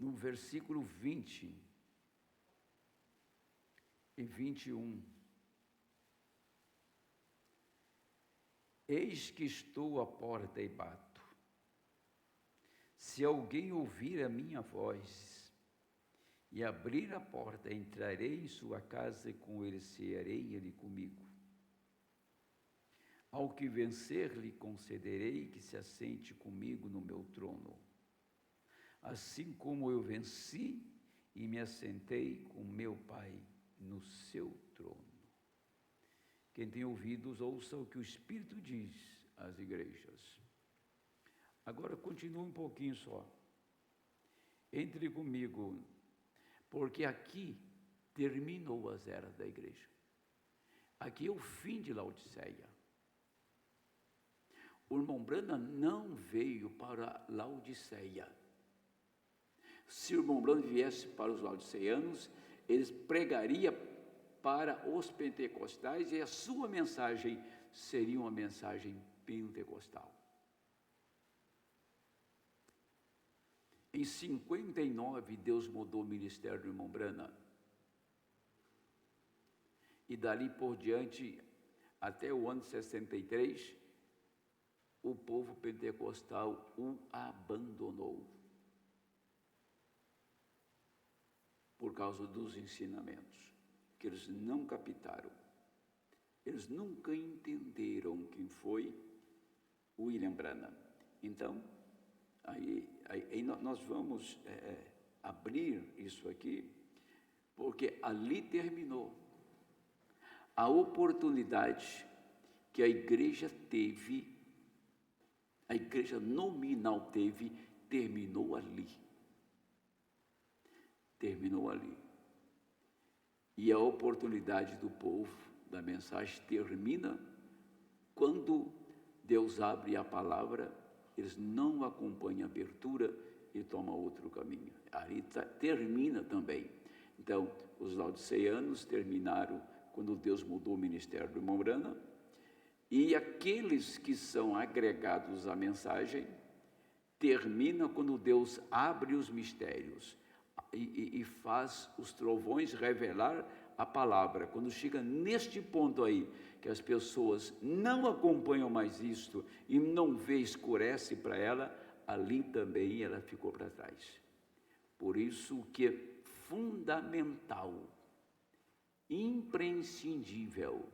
no versículo 20 e 21. Eis que estou à porta e bato. Se alguém ouvir a minha voz e abrir a porta, entrarei em sua casa e com ele cearei, ele comigo. Ao que vencer, lhe concederei que se assente comigo no meu trono, assim como eu venci e me assentei com meu Pai no seu trono. Quem tem ouvidos, ouça o que o Espírito diz às igrejas. Agora continue um pouquinho só. Entre comigo, porque aqui terminou as eras da igreja. Aqui é o fim de Laodiceia. O irmão Branham não veio para Laodiceia. Se o irmão Branham viesse para os laodiceianos, ele pregaria para os pentecostais e a sua mensagem seria uma mensagem pentecostal. Em 59, Deus mudou o ministério do irmão Branham. E dali por diante, até o ano 63, o povo pentecostal o abandonou. Por causa dos ensinamentos, que eles não captaram. Eles nunca entenderam quem foi William Branham. Então, aí nós vamos abrir isso aqui, porque ali terminou a oportunidade que a igreja teve, a igreja nominal teve, terminou ali. Terminou ali. E a oportunidade do povo, da mensagem, termina quando Deus abre a palavra, eles não acompanham a abertura e tomam outro caminho. Ali termina também. Então, os laodiceianos terminaram quando Deus mudou o ministério do irmão Branham, e aqueles que são agregados à mensagem, termina quando Deus abre os mistérios e faz os trovões revelar a palavra. Quando chega neste ponto aí, que as pessoas não acompanham mais isto e não vê, escurece para ela, ali também ela ficou para trás. Por isso que é fundamental, imprescindível,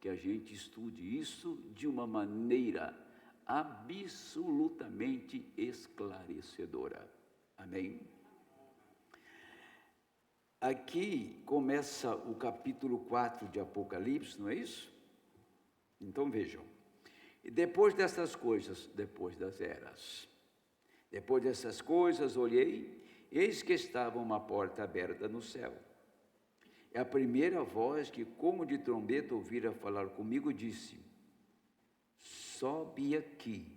que a gente estude isso de uma maneira absolutamente esclarecedora. Amém? Aqui começa o capítulo 4 de Apocalipse, não é isso? Então vejam. E depois dessas coisas, depois das eras, depois dessas coisas, olhei, eis que estava uma porta aberta no céu. E a primeira voz que, como de trombeta, ouvira falar comigo, disse: sobe aqui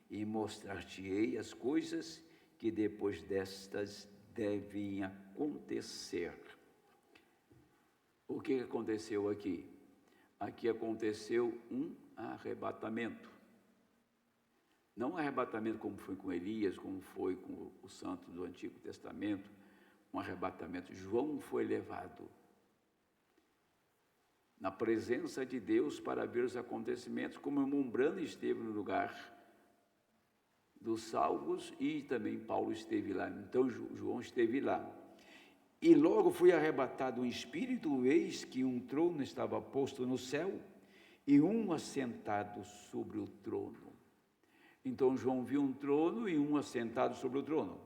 e mostrar-te-ei as coisas que depois destas devem acontecer. O que aconteceu aqui? Aqui aconteceu um arrebatamento. Não um arrebatamento como foi com Elias, como foi com os santos do Antigo Testamento, um arrebatamento. João foi levado na presença de Deus para ver os acontecimentos, como o irmão Branham esteve no lugar dos salvos e também Paulo esteve lá. Então João esteve lá. E logo foi arrebatado um espírito, eis que um trono estava posto no céu e um assentado sobre o trono. Então João viu um trono e um assentado sobre o trono.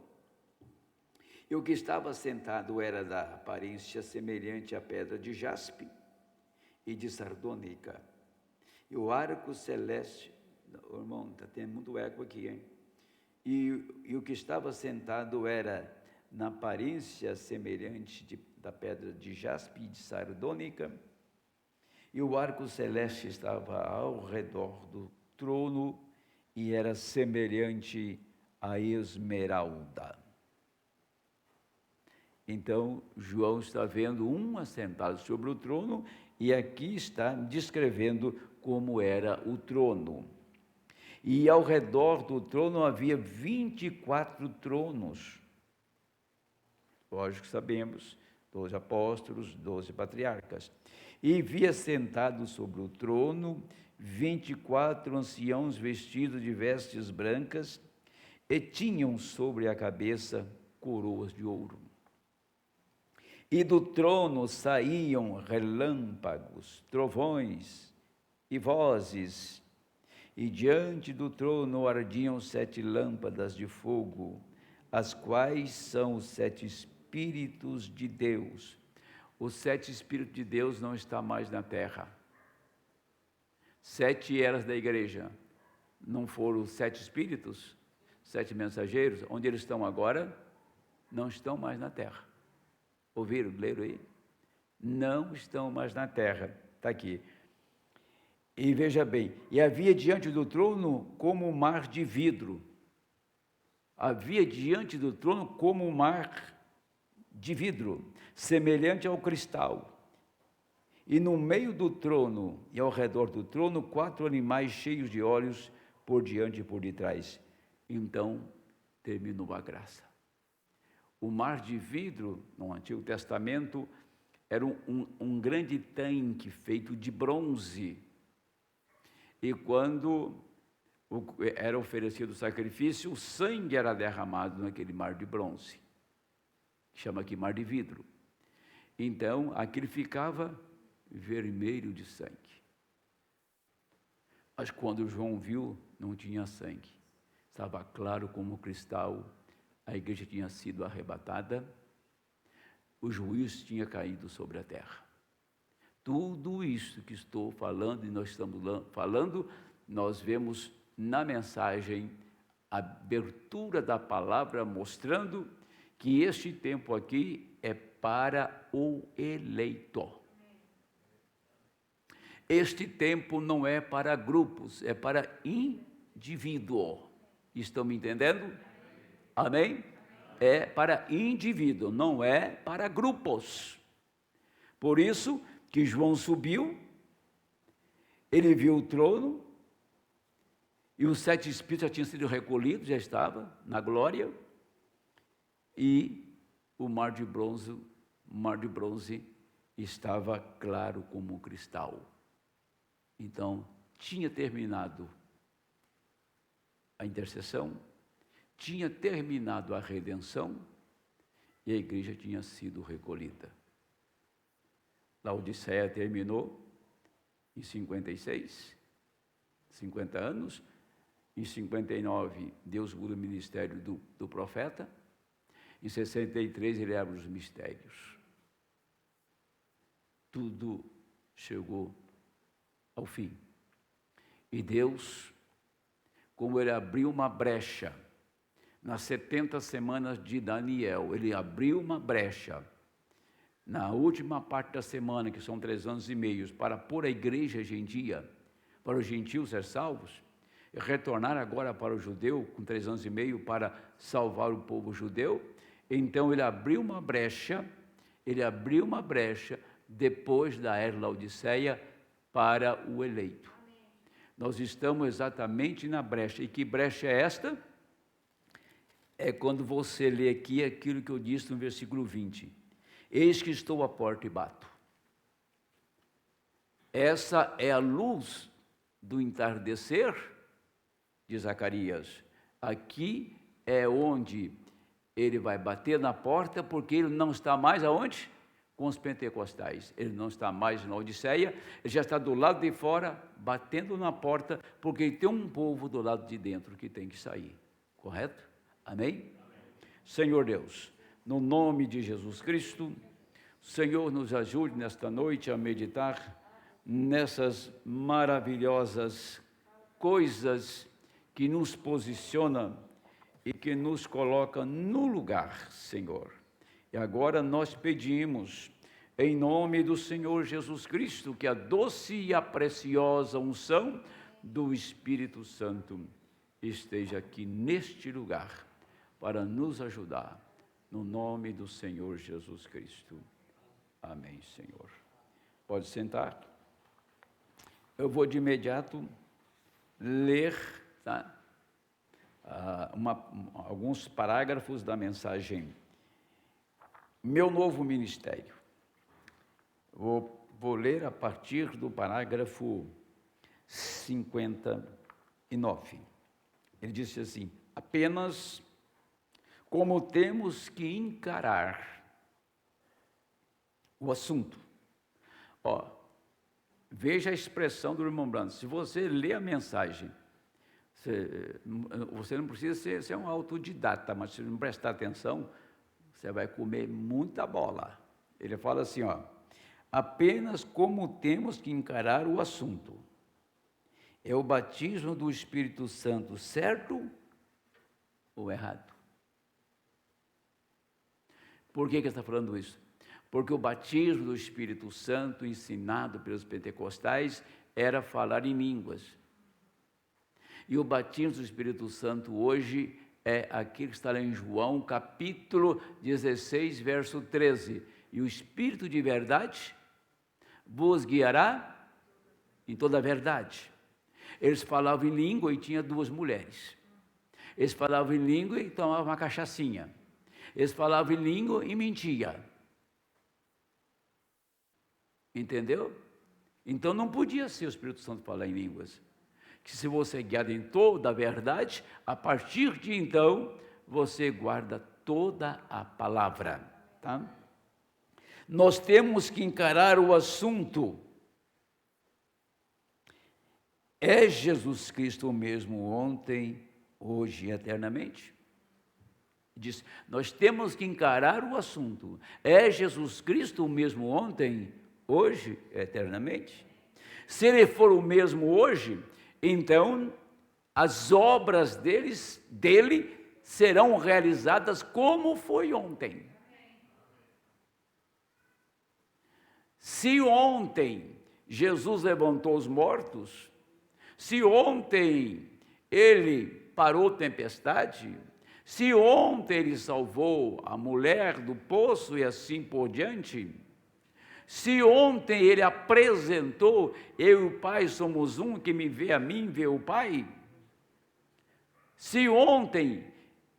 E o que estava assentado era da aparência semelhante à pedra de jaspe e de sardônica. E o arco celeste, irmão, está tendo muito eco aqui, hein? E o que estava sentado era na aparência semelhante da pedra de jaspe e de sardônica, e o arco celeste estava ao redor do trono e era semelhante a esmeralda. Então, João está vendo um assentado sobre o trono, e aqui está descrevendo como era o trono. E ao redor do trono havia 24 tronos. lógico que sabemos, 12 apóstolos, 12 patriarcas. E via sentados sobre o trono 24 anciãos vestidos de vestes brancas e tinham sobre a cabeça coroas de ouro. E do trono saíam relâmpagos, trovões e vozes, e diante do trono ardiam 7 lâmpadas de fogo, as quais são os 7 Espíritos de Deus. Os 7 Espíritos de Deus não estão mais na terra. 7 eras da igreja, não foram os 7 Espíritos, 7 mensageiros, onde eles estão agora? Não estão mais na terra. Ouviram? Leram aí? Não estão mais na terra. Está aqui. E veja bem, e havia diante do trono como um mar de vidro. Havia diante do trono como um mar de vidro, semelhante ao cristal. E no meio do trono e ao redor do trono, 4 animais cheios de olhos por diante e por detrás. Então terminou a graça. O mar de vidro, no Antigo Testamento, era um grande tanque feito de bronze. E quando era oferecido o sacrifício, o sangue era derramado naquele mar de bronze. Chama aqui mar de vidro. Então, aquele ficava vermelho de sangue. Mas quando João viu, não tinha sangue. Estava claro como cristal, a igreja tinha sido arrebatada, o juízo tinha caído sobre a terra. Tudo isso que estou falando e nós estamos falando, nós vemos na mensagem a abertura da palavra mostrando que este tempo aqui é para o eleito. Este tempo não é para grupos, é para indivíduo. Estão me entendendo? Amém? É para indivíduo, não é para grupos. Por isso que João subiu, ele viu o trono, e os 7 espíritos já tinham sido recolhidos, já estava na glória, e o mar de bronze estava claro como um cristal. Então, tinha terminado a intercessão, tinha terminado a redenção, e a igreja tinha sido recolhida. Laodiceia terminou em 56, 50 anos. Em 59, Deus muda o ministério do profeta. Em 63, ele abre os mistérios. Tudo chegou ao fim. E Deus, como ele abriu uma brecha, nas 70 semanas de Daniel, ele abriu uma brecha, na última parte da semana, que são 3 anos e meio, para pôr a igreja gentia, para os gentios ser salvos, e retornar agora para o judeu, com 3 anos e meio, para salvar o povo judeu. Então ele abriu uma brecha depois da era Laodiceia para o eleito. Nós estamos exatamente na brecha. E que brecha é esta? É quando você lê aqui aquilo que eu disse no versículo 20. Eis que estou à porta e bato. Essa é a luz do entardecer de Zacarias. Aqui é onde ele vai bater na porta, porque ele não está mais aonde? Com os pentecostais. Ele não está mais na Odisseia, ele já está do lado de fora, batendo na porta, porque tem um povo do lado de dentro que tem que sair. Correto? Amém? Amém. Senhor Deus, no nome de Jesus Cristo, Senhor, nos ajude nesta noite a meditar nessas maravilhosas coisas que nos posicionam e que nos colocam no lugar, Senhor. E agora nós pedimos, em nome do Senhor Jesus Cristo, que a doce e a preciosa unção do Espírito Santo esteja aqui neste lugar para nos ajudar, no nome do Senhor Jesus Cristo. Amém, Senhor. Pode sentar. Eu vou de imediato ler, tá? Alguns parágrafos da mensagem meu novo ministério. Vou ler a partir do parágrafo 59. Ele disse assim: apenas como temos que encarar o assunto. Veja a expressão do irmão Brando. Se você lê a mensagem, você não precisa ser um autodidata, mas se não prestar atenção, você vai comer muita bola. Ele fala assim, apenas como temos que encarar o assunto. É o batismo do Espírito Santo certo ou errado? Por que ele está falando isso? Porque o batismo do Espírito Santo, ensinado pelos pentecostais, era falar em línguas. E o batismo do Espírito Santo hoje é aquilo que está lá em João, capítulo 16, verso 13. E o Espírito de verdade vos guiará em toda a verdade. Eles falavam em língua e tinha 2 mulheres. Eles falavam em língua e tomavam uma cachaçinha. Eles falavam em língua e mentia. Entendeu? Então não podia ser o Espírito Santo falar em línguas. Que se você é guiado em toda a verdade, a partir de então, você guarda toda a palavra. Tá? Nós temos que encarar o assunto. É Jesus Cristo o mesmo ontem, hoje e eternamente? Diz, nós temos que encarar o assunto. É Jesus Cristo o mesmo ontem, hoje e eternamente? Se ele for o mesmo hoje, então as obras dele serão realizadas como foi ontem. Se ontem Jesus levantou os mortos, se ontem ele parou tempestade, se ontem ele salvou a mulher do poço e assim por diante, se ontem ele apresentou, eu e o Pai somos um, que me vê a mim, vê o Pai. Se ontem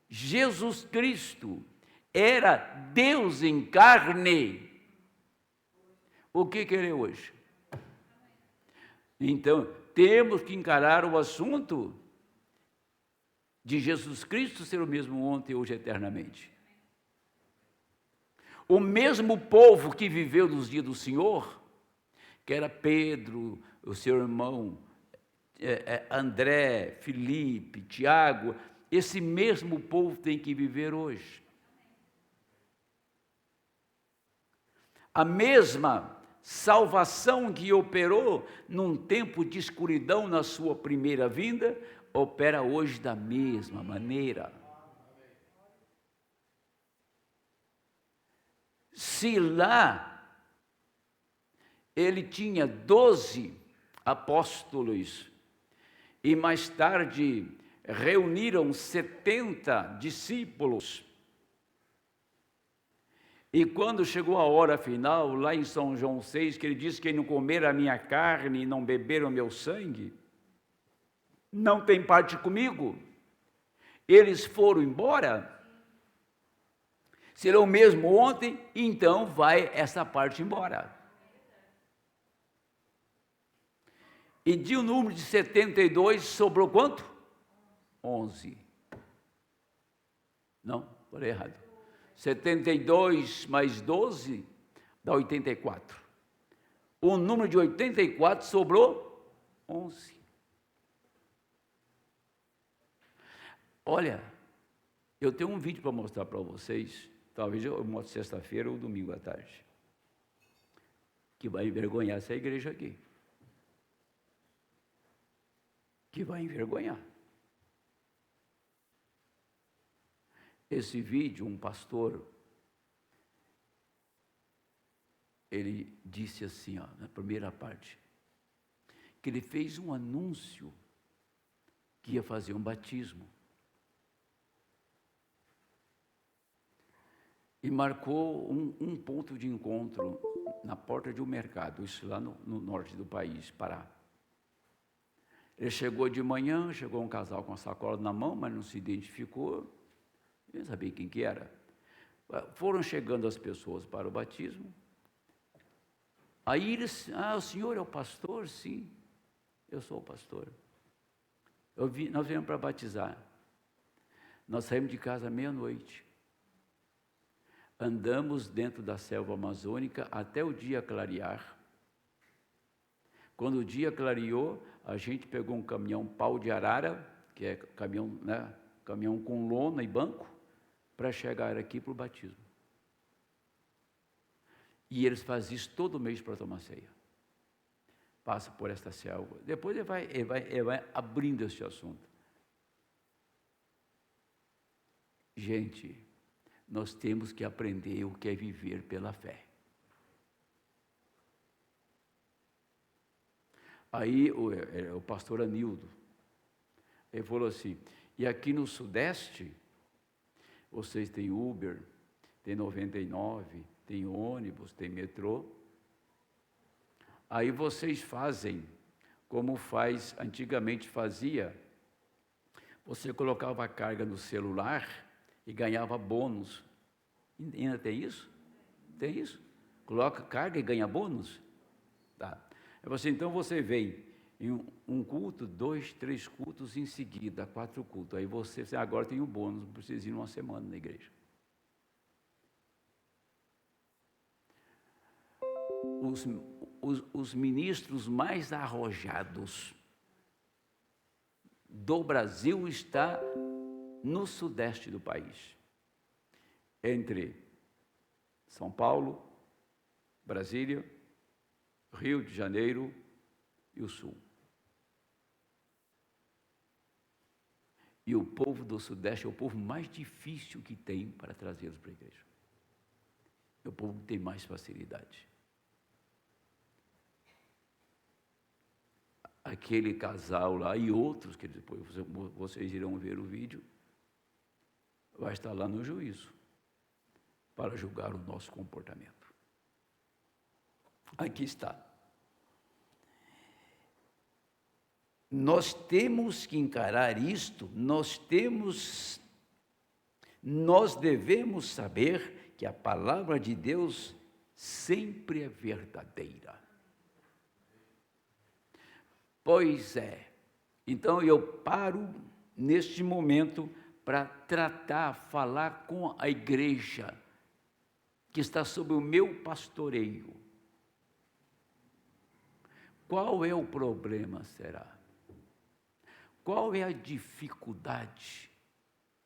Jesus Cristo era Deus em carne, o que ele é hoje? Então, temos que encarar o assunto de Jesus Cristo ser o mesmo ontem, hoje, eternamente. O mesmo povo que viveu nos dias do Senhor, que era Pedro, o seu irmão, André, Filipe, Tiago, esse mesmo povo tem que viver hoje. A mesma salvação que operou num tempo de escuridão na sua primeira vinda, opera hoje da mesma maneira. Se lá ele tinha 12 apóstolos e mais tarde reuniram 70 discípulos, e quando chegou a hora final, lá em São João 6, que ele diz: quem não comer a minha carne e não beber o meu sangue, não tem parte comigo. Eles foram embora. Se ele é o mesmo ontem, então vai essa parte embora. E de um número de 72, sobrou quanto? 11. Não, falei errado. 72 mais 12 dá 84. O número de 84 sobrou 11. Olha, eu tenho um vídeo para mostrar para vocês, talvez eu mostre sexta-feira ou domingo à tarde, que vai envergonhar essa igreja aqui. Que vai envergonhar. Esse vídeo, um pastor, ele disse assim, na primeira parte, que ele fez um anúncio que ia fazer um batismo. E marcou um ponto de encontro na porta de um mercado, isso lá no norte do país, Pará. Ele chegou de manhã, chegou um casal com a sacola na mão, mas não se identificou, eu não sabia quem que era. Foram chegando as pessoas para o batismo. Aí eles, o senhor é o pastor? Sim, eu sou o pastor. Nós viemos para batizar. Nós saímos de casa meia-noite. Andamos dentro da selva amazônica até o dia clarear. Quando o dia clareou, a gente pegou um caminhão pau de arara, que é caminhão, né, caminhão com lona e banco, para chegar aqui para o batismo. E eles fazem isso todo mês para tomar ceia. Passa por esta selva. Depois ele vai abrindo esse assunto. Gente, nós temos que aprender o que é viver pela fé. Aí o pastor Anildo, ele falou assim, e aqui no Sudeste, vocês têm Uber, tem 99, tem ônibus, tem metrô. Aí vocês fazem como antigamente fazia, você colocava a carga no celular e ganhava bônus. Ainda tem isso? Tem isso? Coloca carga e ganha bônus? Tá. Então você vem em um culto, 2, 3 cultos em seguida, 4 cultos. Aí você agora tem o bônus, não precisa ir uma semana na igreja. Os ministros mais arrojados do Brasil está no sudeste do país, entre São Paulo, Brasília, Rio de Janeiro e o Sul. E o povo do Sudeste é o povo mais difícil que tem para trazê-los para a igreja. É o povo que tem mais facilidade. Aquele casal lá e outros, que depois vocês irão ver o vídeo, vai estar lá no juízo para julgar o nosso comportamento. Aqui está. Nós temos que encarar isto, nós devemos saber que a palavra de Deus sempre é verdadeira. Pois é. Então eu paro neste momento para falar com a igreja que está sob o meu pastoreio. Qual é o problema, será? Qual é a dificuldade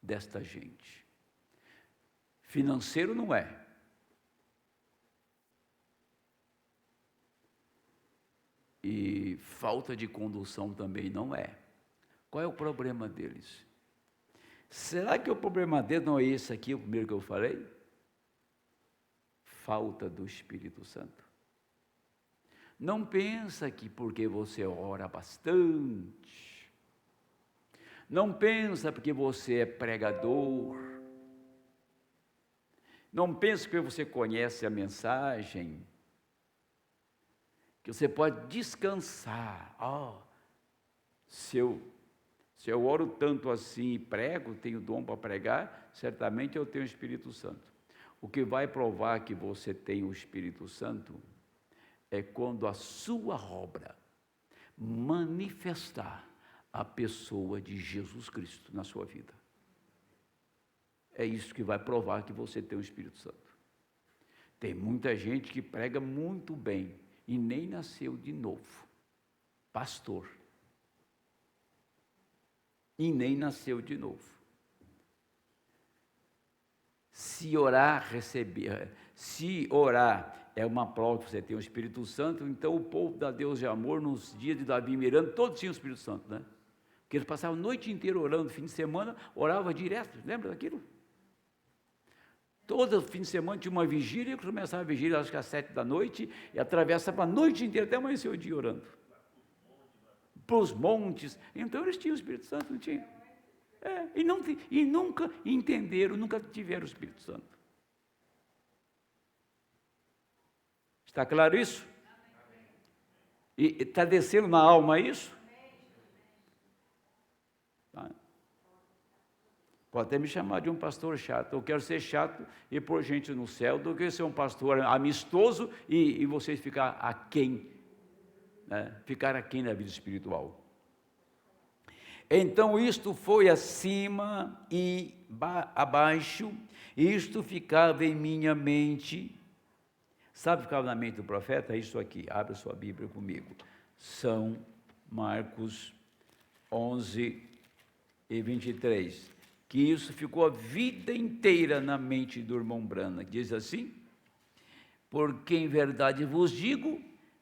desta gente? Financeiro não é. E falta de condução também não é. Qual é o problema deles? Será que o problema deles não é esse aqui, o primeiro que eu falei? Falta do Espírito Santo. Não pensa que porque você ora bastante, não pensa porque você é pregador, não pensa que você conhece a mensagem, que você pode descansar. Se eu oro tanto assim e prego, tenho dom para pregar, certamente eu tenho o Espírito Santo. O que vai provar que você tem o Espírito Santo é quando a sua obra manifestar a pessoa de Jesus Cristo na sua vida. É isso que vai provar que você tem o Espírito Santo. Tem muita gente que prega muito bem e nem nasceu de novo. Pastor. E nem nasceu de novo. Se orar é uma prova que você tem o Espírito Santo, então o povo da Deus de amor, nos dias de Davi e Miranda, todos tinham o Espírito Santo, né? Porque eles passavam a noite inteira orando, fim de semana, orava direto, lembra daquilo? Todo fim de semana tinha uma vigília, começava a vigília, acho que às 7 da noite, e atravessava a noite inteira, até amanhecer o dia orando. Para os montes, então eles tinham o Espírito Santo, não tinham? E nunca entenderam, nunca tiveram o Espírito Santo. Está claro isso? E está descendo na alma isso? Tá. Pode até me chamar de um pastor chato. Eu quero ser chato e pôr gente no céu do que ser um pastor amistoso e vocês ficar aquém, né? Ficar aquém da vida espiritual. Então isto foi acima e abaixo, isto ficava em minha mente. Sabe o que ficava na mente do profeta? É isso aqui, abre a sua Bíblia comigo. São Marcos 11 e 23. Que isso ficou a vida inteira na mente do irmão Branham. Diz assim: porque em verdade vos digo,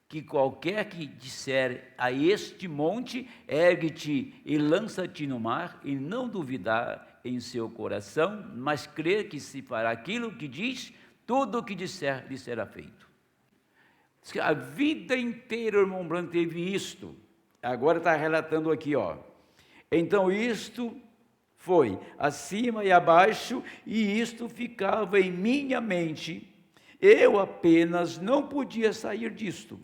que qualquer que disser a este monte, ergue-te e lança-te no mar, e não duvidar em seu coração, mas crer que se fará aquilo que diz, tudo o que disser lhe será feito. A vida inteira o irmão Branham teve isto. Agora está relatando aqui, ó. Então isto foi acima e abaixo, e isto ficava em minha mente. Eu apenas não podia sair disto.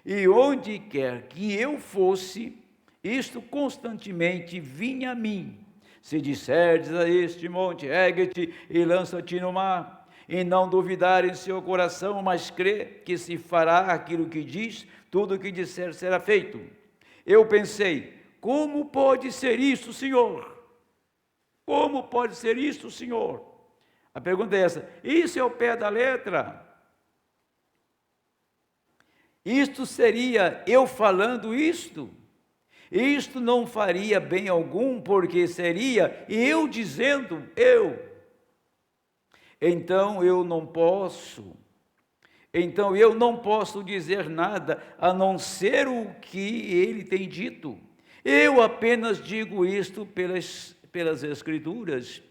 E onde quer que eu fosse, isto constantemente vinha a mim. Se disserdes a este monte, ergue-te e lança-te no mar, e não duvidar em seu coração, mas crê que se fará aquilo que diz, tudo o que disser será feito. Eu pensei, como pode ser isso, Senhor? Como pode ser isso, Senhor? A pergunta é essa, isso é o pé da letra? Isto seria eu falando isto? Isto não faria bem algum, porque seria eu dizendo eu. Então eu não posso dizer nada a não ser o que ele tem dito. Eu apenas digo isto pelas Escrituras,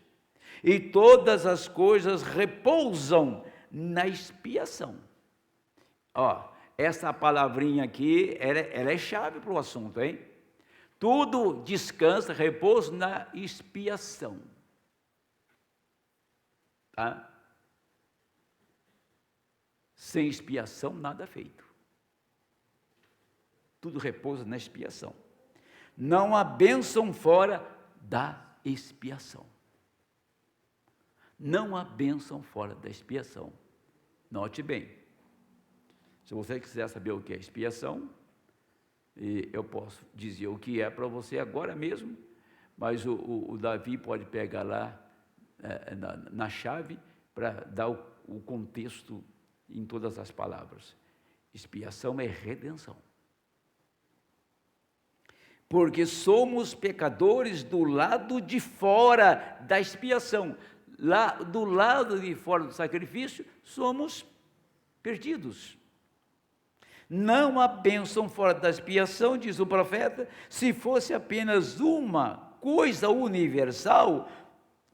e todas as coisas repousam na expiação. Ó, essa palavrinha aqui, ela é chave para o assunto, hein? Tudo descansa, repousa na expiação. Tá? Sem expiação, nada feito. Tudo repousa na expiação. Não há bênção fora da expiação. Não há bênção fora da expiação. Note bem. Se você quiser saber o que é expiação, eu posso dizer o que é para você agora mesmo, mas o Davi pode pegar lá na chave para dar o contexto em todas as palavras. Expiação é redenção. Porque somos pecadores do lado de fora da expiação. Lá do lado de fora do sacrifício, somos perdidos. Não há bênção fora da expiação, diz o profeta. Se fosse apenas uma coisa universal,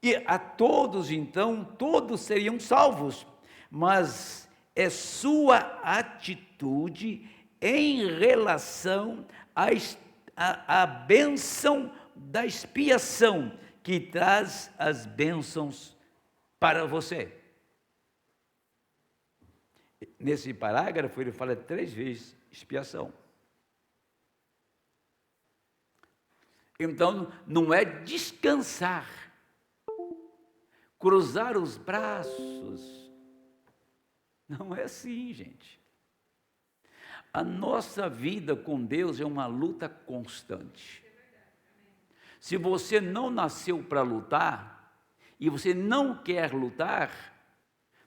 e a todos então, todos seriam salvos. Mas é sua atitude em relação à bênção da expiação que traz as bênçãos para você. Nesse parágrafo ele fala 3 vezes expiação. Então não é descansar, cruzar os braços. Não é assim, gente. A nossa vida com Deus é uma luta constante. Se você não nasceu para lutar, e você não quer lutar,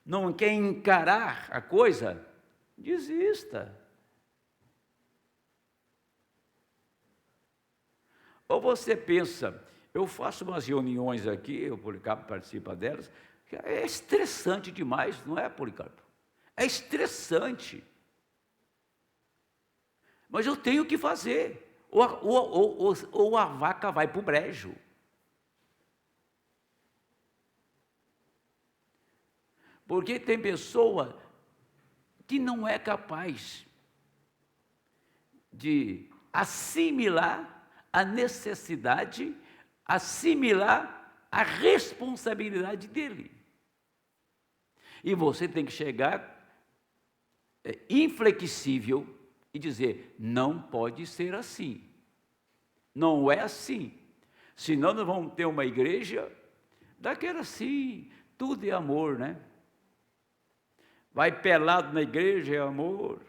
não quer encarar a coisa, desista. Ou você pensa, eu faço umas reuniões aqui, o Policarpo participa delas, que é estressante demais, não é, Policarpo? É estressante. Mas eu tenho que fazer, ou a vaca vai para o brejo. Porque tem pessoa que não é capaz de assimilar a necessidade, assimilar a responsabilidade dele. E você tem que chegar inflexível e dizer, não pode ser assim. Não é assim. Senão nós vamos ter uma igreja daquela assim, tudo é amor, né? Vai pelado na igreja, é amor.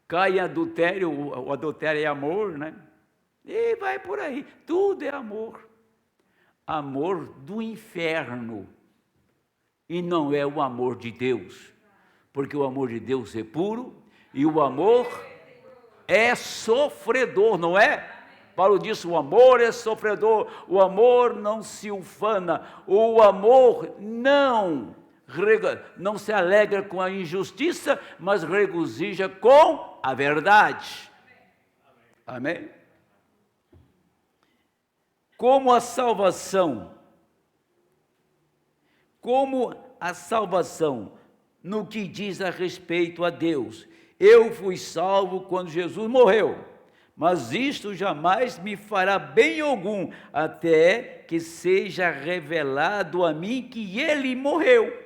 Cai em adultério, o adultério é amor, né? E vai por aí, tudo é amor. Amor do inferno. E não é o amor de Deus, porque o amor de Deus é puro e o amor é sofredor, não é? Paulo disse, o amor é sofredor, o amor não se ufana, o amor não se alegra com a injustiça, mas regozija com a verdade. Amém? Como a salvação no que diz a respeito a Deus. Eu fui salvo quando Jesus morreu, mas isto jamais me fará bem algum, até que seja revelado a mim que ele morreu.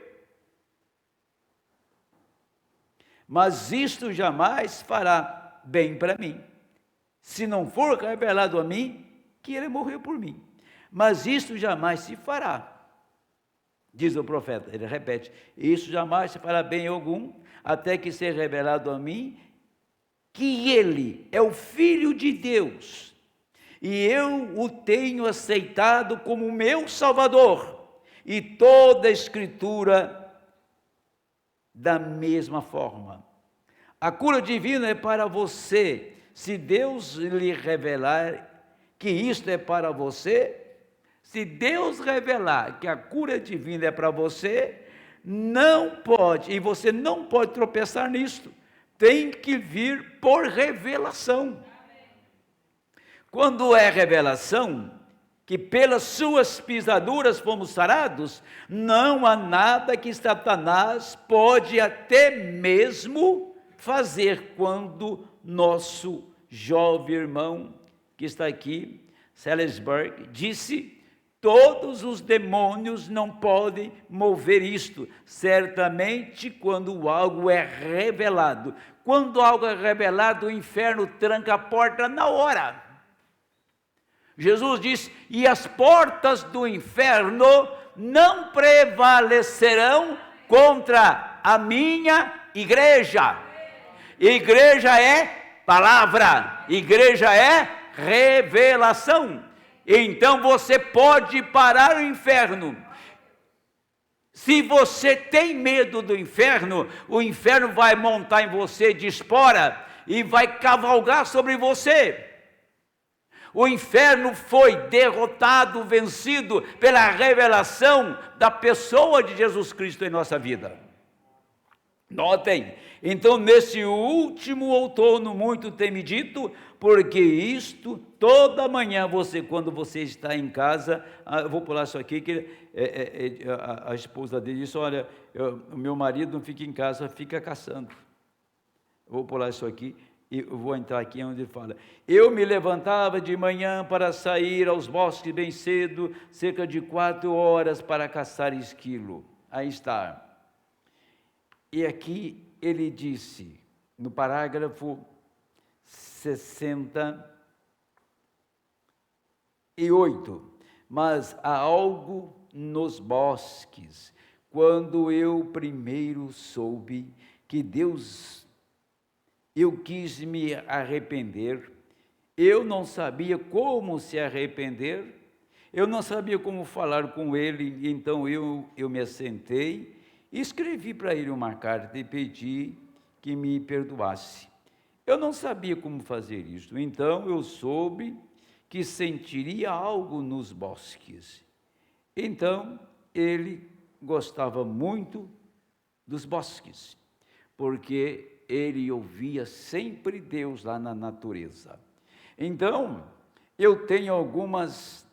Mas isto jamais fará bem para mim, se não for revelado a mim que ele morreu por mim. Mas isto jamais se fará, diz o profeta, ele repete, isso jamais se fará bem algum, até que seja revelado a mim que ele é o Filho de Deus, e eu o tenho aceitado como meu Salvador, e toda a Escritura da mesma forma. A cura divina é para você, se Deus lhe revelar que isto é para você, se Deus revelar que a cura divina é para você, não pode, e você não pode tropeçar nisto, tem que vir por revelação. Quando é revelação, que pelas suas pisaduras fomos sarados, não há nada que Satanás pode até mesmo fazer, quando nosso jovem irmão, que está aqui, Salisbury, disse, todos os demônios não podem mover isto, certamente quando algo é revelado. Quando algo é revelado, o inferno tranca a porta na hora. Jesus disse, e as portas do inferno não prevalecerão contra a minha igreja. Igreja é palavra, igreja é revelação. Então você pode parar o inferno. Se você tem medo do inferno, o inferno vai montar em você de espora e vai cavalgar sobre você. O inferno foi derrotado, vencido pela revelação da pessoa de Jesus Cristo em nossa vida. Notem, então nesse último outono muito tem me dito, porque isto, toda manhã quando você está em casa, eu vou pular isso aqui, que a esposa dele disse, olha, o meu marido não fica em casa, fica caçando. Eu vou pular isso aqui e eu vou entrar aqui onde ele fala, eu me levantava de manhã para sair aos bosques bem cedo, cerca de 4 horas para caçar esquilo. Aí está. E aqui ele disse, no parágrafo 68, mas há algo nos bosques, quando eu primeiro soube que eu quis me arrepender, eu não sabia como se arrepender, eu não sabia como falar com ele, então eu me assentei, escrevi para ele uma carta e pedi que me perdoasse. Eu não sabia como fazer isso, então eu soube que sentiria algo nos bosques. Então ele gostava muito dos bosques, porque ele ouvia sempre Deus lá na natureza. Então eu tenho algumas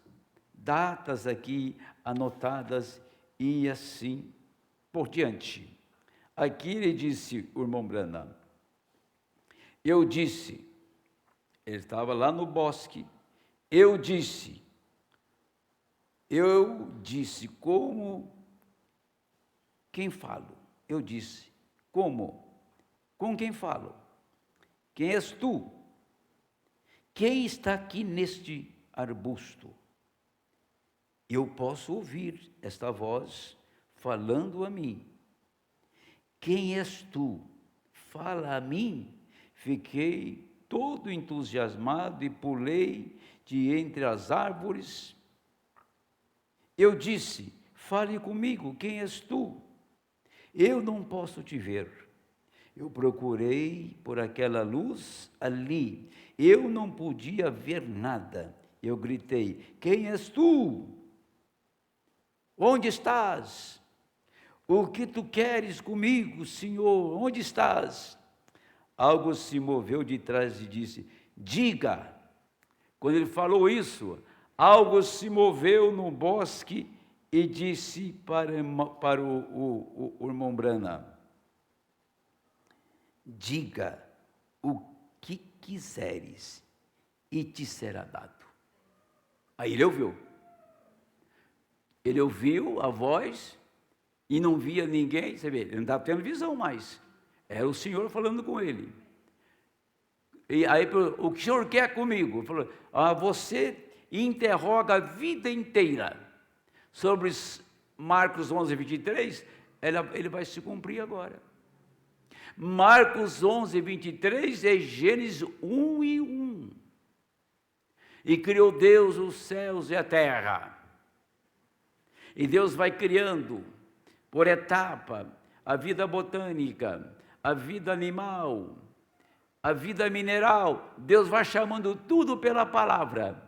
datas aqui anotadas e assim por diante. Aqui ele disse, o irmão Branham, ele estava lá no bosque, eu disse, como quem falo? Eu disse, como? Com quem falo? Quem és tu? Quem está aqui neste arbusto? eu posso ouvir esta voz falando a mim. Quem és tu? Fala a mim. Fiquei todo entusiasmado e pulei de entre as árvores. Eu disse: fale comigo, quem és tu? Eu não posso te ver. Eu procurei por aquela luz ali. Eu não podia ver nada. Eu gritei: quem és tu? Onde estás? O que tu queres comigo, Senhor? Onde estás? Algo se moveu de trás e disse: diga. Quando ele falou isso, algo se moveu no bosque e disse para o irmão Branham: diga o que quiseres e te será dado. Aí ele ouviu. Ele ouviu a voz e não via ninguém. Você vê, ele não estava tendo visão mais. Era o Senhor falando com ele. E aí, o que o Senhor quer comigo? Ele falou: você interroga a vida inteira sobre Marcos 11, 23, ele vai se cumprir agora. Marcos 11, 23 é Gênesis 1 e 1. E criou Deus os céus e a terra. E Deus vai criando, por etapa, a vida botânica, a vida animal, a vida mineral. Deus vai chamando tudo pela palavra.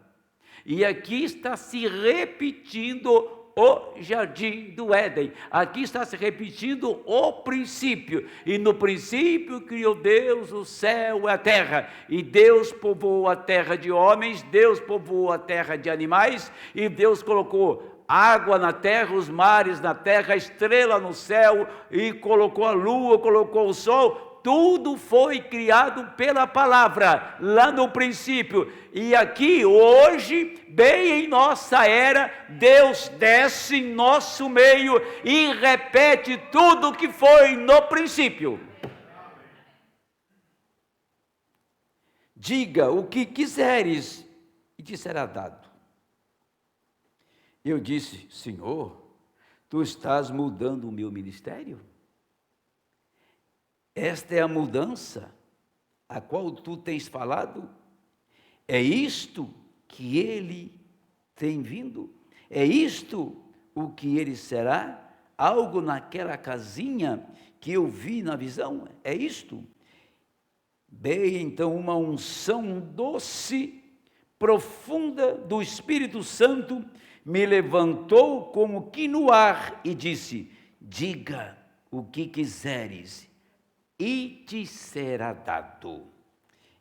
E aqui está se repetindo o jardim do Éden. Aqui está se repetindo o princípio. E no princípio criou Deus o céu e a terra. E Deus povoou a terra de homens, Deus povoou a terra de animais, e Deus colocou água na terra, os mares na terra, a estrela no céu, e colocou a lua, colocou o sol. Tudo foi criado pela palavra, lá no princípio. E aqui, hoje, bem em nossa era, Deus desce em nosso meio e repete tudo que foi no princípio. Diga o que quiseres e te será dado. Eu disse: Senhor, tu estás mudando o meu ministério? Esta é a mudança a qual tu tens falado? É isto que ele tem vindo? É isto o que ele será? Algo naquela casinha que eu vi na visão? É isto? Bem, então, uma unção doce, profunda do Espírito Santo me levantou como que no ar e disse: diga o que quiseres e te será dado.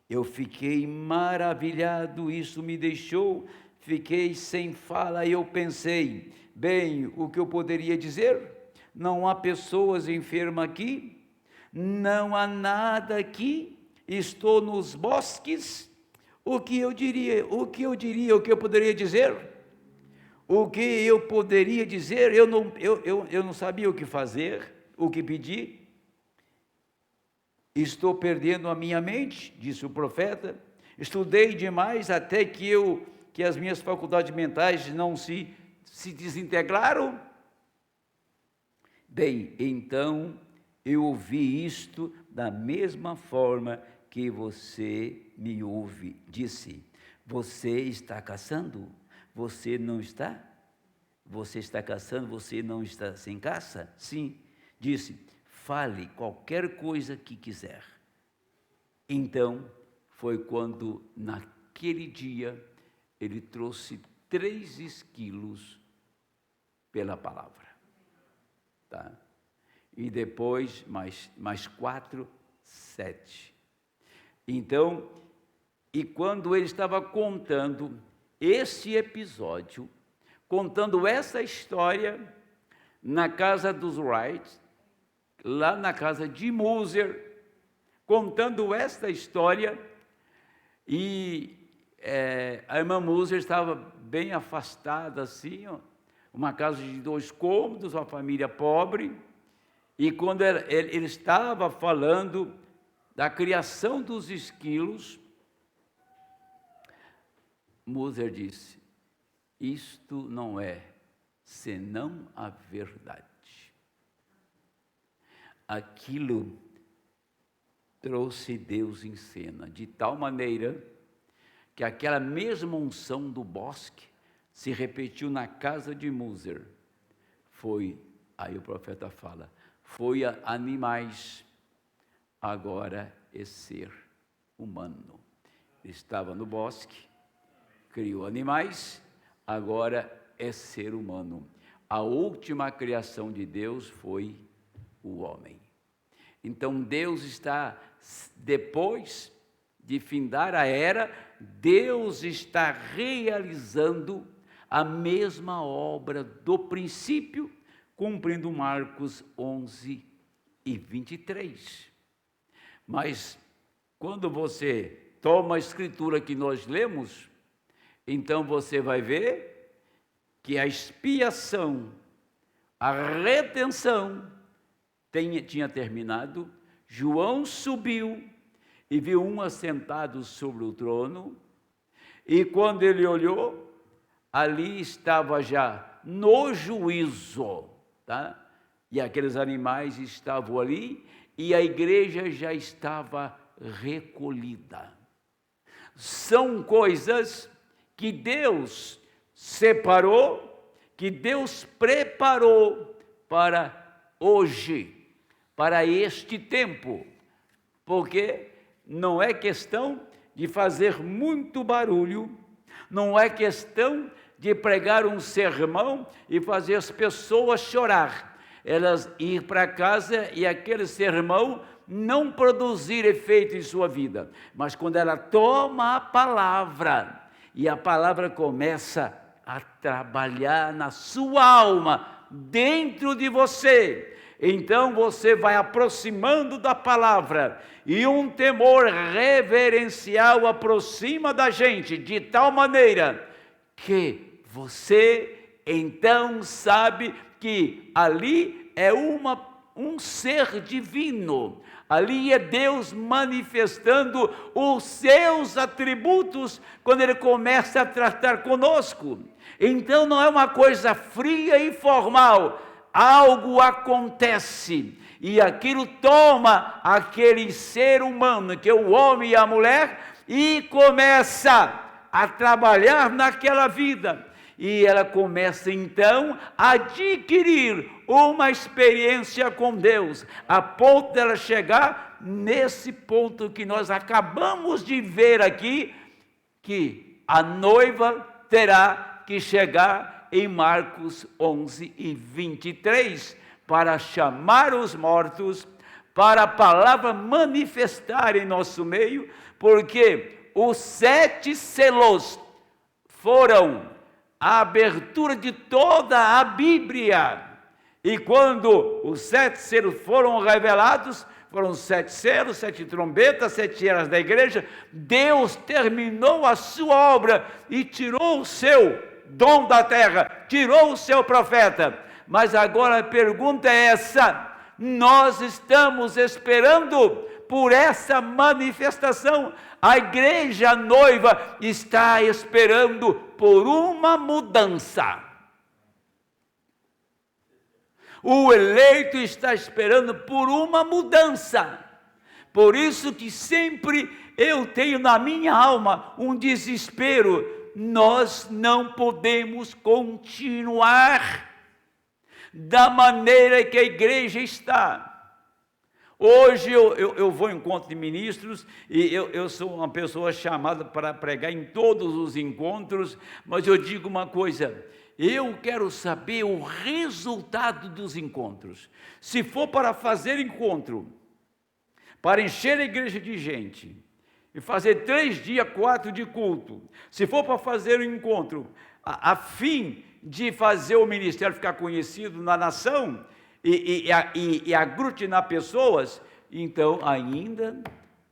Eu fiquei maravilhado, isso me deixou, fiquei sem fala, e eu pensei: bem, o que eu poderia dizer? Não há pessoas enfermas aqui, não há nada aqui, estou nos bosques. O que eu poderia dizer? O que eu poderia dizer? Eu não sabia o que fazer, o que pedir. Estou perdendo a minha mente, disse o profeta. Estudei demais até que as minhas faculdades mentais não se desintegraram. Bem, então eu ouvi isto da mesma forma que você me ouve. Disse: você está caçando? Você não está? Você está caçando? Você não está sem caça? Sim. Disse: fale qualquer coisa que quiser. Então, foi quando, naquele dia, ele trouxe 3 esquilos pela palavra. Tá? E depois, mais 4, 7. Então, e quando ele estava contando esse episódio, contando essa história, na casa dos Wright, lá na casa de Moser, contando esta história, e a irmã Moser estava bem afastada, assim, ó, uma casa de 2 cômodos, uma família pobre, e quando ele estava falando da criação dos esquilos, Moser disse: isto não é senão a verdade. Aquilo trouxe Deus em cena, de tal maneira que aquela mesma unção do bosque se repetiu na casa de Moser. Aí o profeta fala, foi a animais, agora é ser humano. Estava no bosque, criou animais, agora é ser humano. A última criação de Deus foi o homem. Então Deus está, depois de findar a era, Deus está realizando a mesma obra do princípio, cumprindo Marcos 11 e 23. Mas quando você toma a escritura que nós lemos, então você vai ver que a expiação, a redenção tinha terminado. João subiu e viu um assentado sobre o trono, e quando ele olhou, ali estava já no juízo, tá? E aqueles animais estavam ali, e a igreja já estava recolhida. São coisas que Deus separou, que Deus preparou para hoje, para este tempo, porque não é questão de fazer muito barulho, não é questão de pregar um sermão e fazer as pessoas chorar, elas ir para casa e aquele sermão não produzir efeito em sua vida, mas quando ela toma a palavra e a palavra começa a trabalhar na sua alma, dentro de você, então você vai aproximando da palavra e um temor reverencial aproxima da gente de tal maneira que você então sabe que ali é um ser divino, ali é Deus manifestando os seus atributos quando Ele começa a tratar conosco. Então não é uma coisa fria e formal, algo acontece e aquilo toma aquele ser humano, que é o homem e a mulher, e começa a trabalhar naquela vida. E ela começa então a adquirir uma experiência com Deus, a ponto dela chegar nesse ponto que nós acabamos de ver aqui, que a noiva terá que chegar em Marcos 11 e 23, para chamar os mortos, para a palavra manifestar em nosso meio, porque os 7 selos foram a abertura de toda a Bíblia, e quando os 7 selos foram revelados, foram 7 selos, 7 trombetas, 7 eras da igreja. Deus terminou a sua obra e tirou o seu dom da terra, tirou o seu profeta. Mas agora a pergunta é essa: nós estamos esperando por essa manifestação. A igreja noiva está esperando por uma mudança. O eleito está esperando por uma mudança. Por isso que sempre eu tenho na minha alma um desespero. Nós não podemos continuar da maneira que a igreja está. Hoje eu vou em encontro de ministros, e eu sou uma pessoa chamada para pregar em todos os encontros, mas eu digo uma coisa: eu quero saber o resultado dos encontros. Se for para fazer encontro, para encher a igreja de gente, e fazer 3 dias, 4 de culto, se for para fazer um encontro, a fim de fazer o ministério ficar conhecido na nação, e aglutinar pessoas, então ainda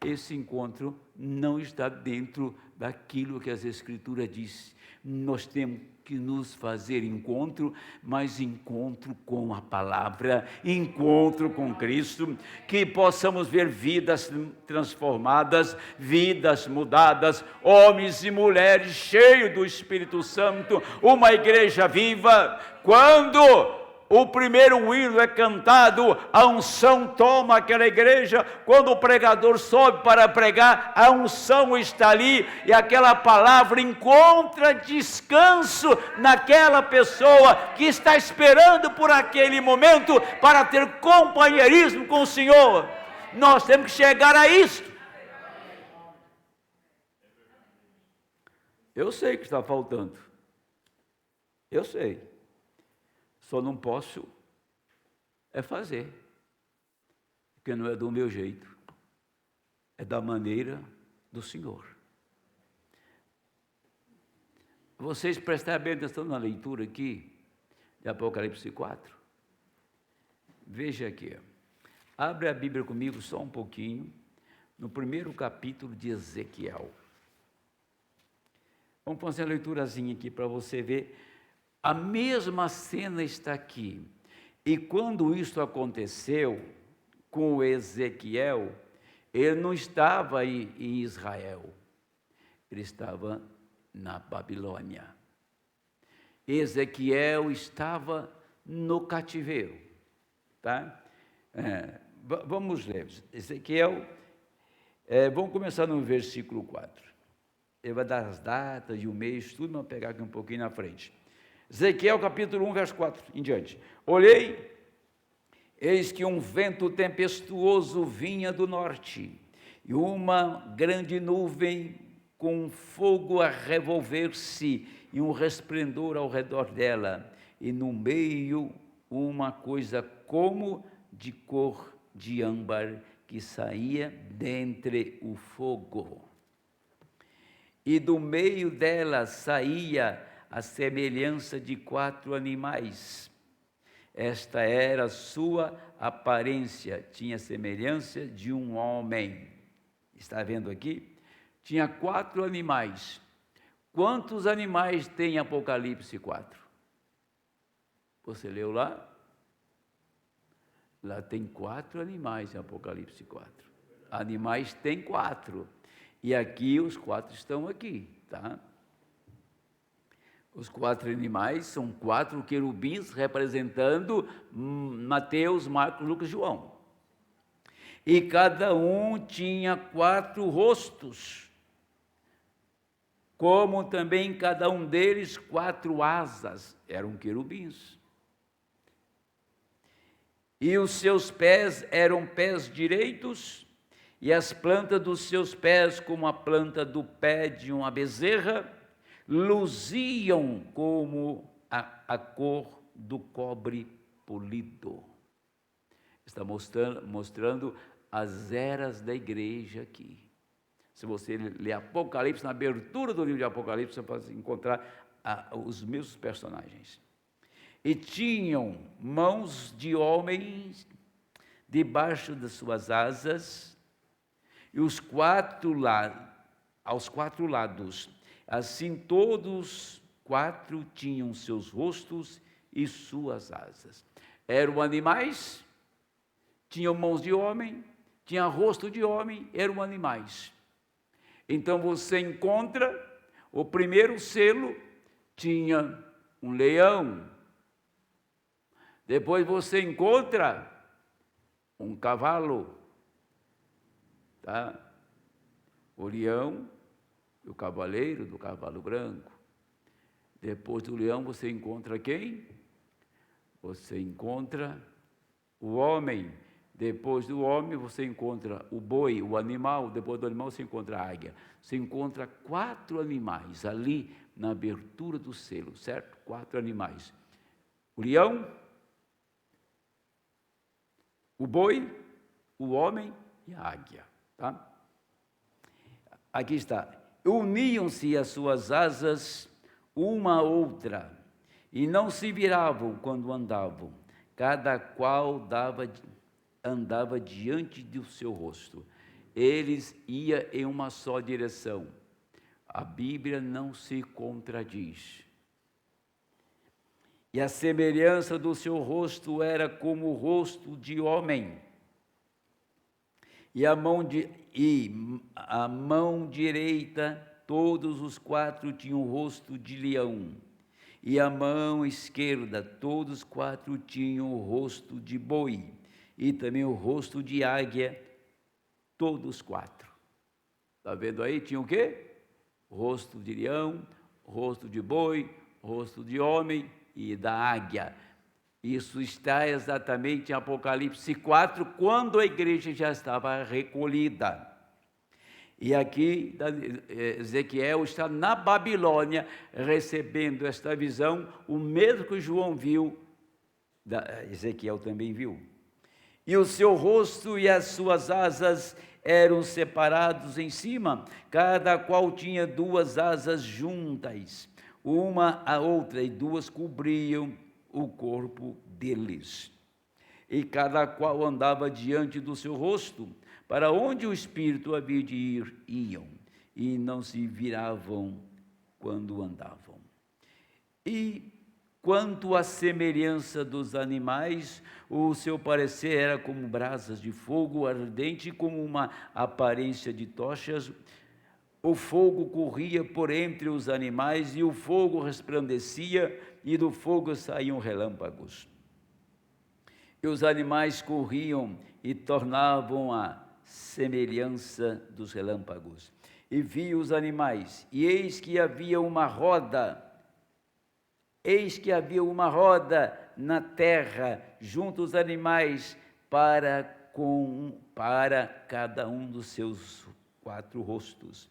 esse encontro não está dentro daquilo que as Escrituras dizem. Nós temos que nos fazer encontro, mas encontro com a palavra, encontro com Cristo, que possamos ver vidas transformadas, vidas mudadas, homens e mulheres cheios do Espírito Santo, uma igreja viva. Quando o primeiro hino é cantado, a unção toma aquela igreja. Quando o pregador sobe para pregar, a unção está ali, e aquela palavra encontra descanso naquela pessoa que está esperando por aquele momento para ter companheirismo com o Senhor. Nós temos que chegar a isso. Eu sei que está faltando, eu sei. Só não posso fazer, porque não é do meu jeito, é da maneira do Senhor. Vocês prestarem bem atenção na leitura aqui, de Apocalipse 4. Veja aqui, abre a Bíblia comigo só um pouquinho, no primeiro capítulo de Ezequiel. Vamos fazer uma leiturazinha aqui para você ver. A mesma cena está aqui. E quando isso aconteceu com Ezequiel, ele não estava em Israel, ele estava na Babilônia. Ezequiel estava no cativeiro. Tá? Vamos ler. Ezequiel, vamos começar no versículo 4. Ele vai dar as datas e o mês, tudo, vamos pegar aqui um pouquinho na frente. Ezequiel capítulo 1, verso 4 em diante. Olhei, eis que um vento tempestuoso vinha do norte, e uma grande nuvem com fogo a revolver-se, e um resplendor ao redor dela, e no meio uma coisa como de cor de âmbar, que saía dentre o fogo. E do meio dela saía a semelhança de 4 animais. Esta era a sua aparência, tinha semelhança de um homem. Está vendo aqui? Tinha 4 animais. Quantos animais tem em Apocalipse 4? Você leu lá? Lá tem 4 animais em Apocalipse 4. Animais tem 4. E aqui os 4 estão aqui, tá? Os 4 animais são 4 querubins representando Mateus, Marcos, Lucas e João. E cada um tinha 4 rostos, como também cada um deles 4 asas, eram querubins. E os seus pés eram pés direitos, e as plantas dos seus pés como a planta do pé de uma bezerra, luziam como a cor do cobre polido. Está mostrando as eras da igreja aqui. Se você ler Apocalipse, na abertura do livro de Apocalipse, você pode encontrar os mesmos personagens. E tinham mãos de homens debaixo das suas asas, e aos 4 lados, assim todos 4 tinham seus rostos e suas asas. Eram animais, tinham mãos de homem, tinha rosto de homem, eram animais. Então você encontra, o primeiro selo tinha um leão. Depois você encontra um cavalo, tá? O leão, o cavaleiro do cavalo branco. Depois do leão você encontra quem? Você encontra o homem. Depois do homem você encontra o boi, o animal. Depois do animal você encontra a águia. Você encontra 4 animais ali na abertura do selo, certo? 4 animais. O leão, o boi, o homem e a águia, tá? Aqui está. Uniam-se as suas asas uma a outra, e não se viravam quando andavam, cada qual andava diante do seu rosto. Eles iam em uma só direção. A Bíblia não se contradiz. e a semelhança do seu rosto era como o rosto de homem, e a mão direita, todos os 4 tinham o rosto de leão, e a mão esquerda, todos os 4 tinham o rosto de boi, e também o rosto de águia, todos 4. Está vendo aí? Tinha o quê? Rosto de leão, rosto de boi, rosto de homem e da águia. Isso está exatamente em Apocalipse 4, quando a igreja já estava recolhida. E aqui Ezequiel está na Babilônia recebendo esta visão, o mesmo que João viu, Ezequiel também viu. E o seu rosto e as suas asas eram separados em cima, cada qual tinha 2 asas juntas, uma à outra, e 2 cobriam o corpo deles. E cada qual andava diante do seu rosto, para onde o Espírito havia de ir, iam, e não se viravam quando andavam. E quanto à semelhança dos animais, o seu parecer era como brasas de fogo ardente, como uma aparência de tochas. O fogo corria por entre os animais, e o fogo resplandecia, e do fogo saíam relâmpagos. E os animais corriam e tornavam a semelhança dos relâmpagos. E vi os animais, e eis que havia uma roda na terra, junto aos animais, para cada um dos seus 4 rostos.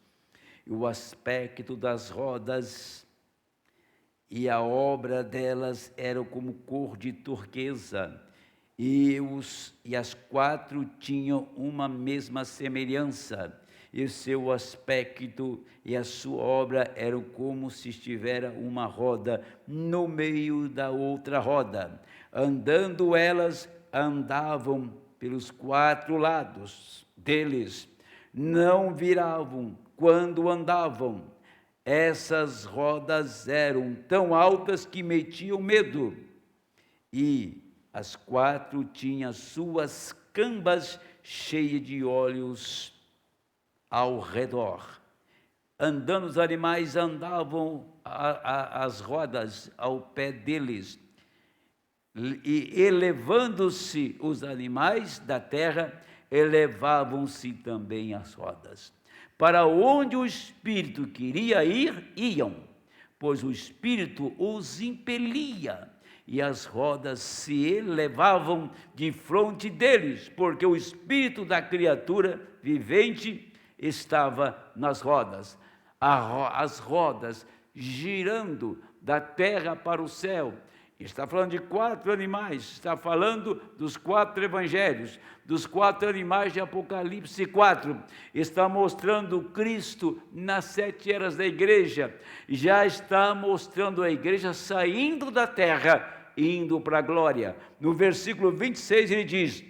E o aspecto das rodas e a obra delas eram como cor de turquesa, e as 4 tinham uma mesma semelhança, e o seu aspecto e a sua obra eram como se estivera uma roda no meio da outra roda. Andando elas, andavam pelos 4 lados deles, não viravam quando andavam. Essas rodas eram tão altas que metiam medo, e as 4 tinham suas cambas cheias de olhos ao redor. Andando os animais, andavam as rodas ao pé deles, e elevando-se os animais da terra, elevavam-se também as rodas. Para onde o Espírito queria ir, iam, pois o Espírito os impelia, e as rodas se elevavam de fronte deles, porque o Espírito da criatura vivente estava nas rodas. As rodas girando da terra para o céu. Está falando de 4 animais, está falando dos 4 evangelhos, dos 4 animais de Apocalipse 4. Está mostrando Cristo nas 7 eras da igreja. Já está mostrando a igreja saindo da terra, indo para a glória. No versículo 26 ele diz: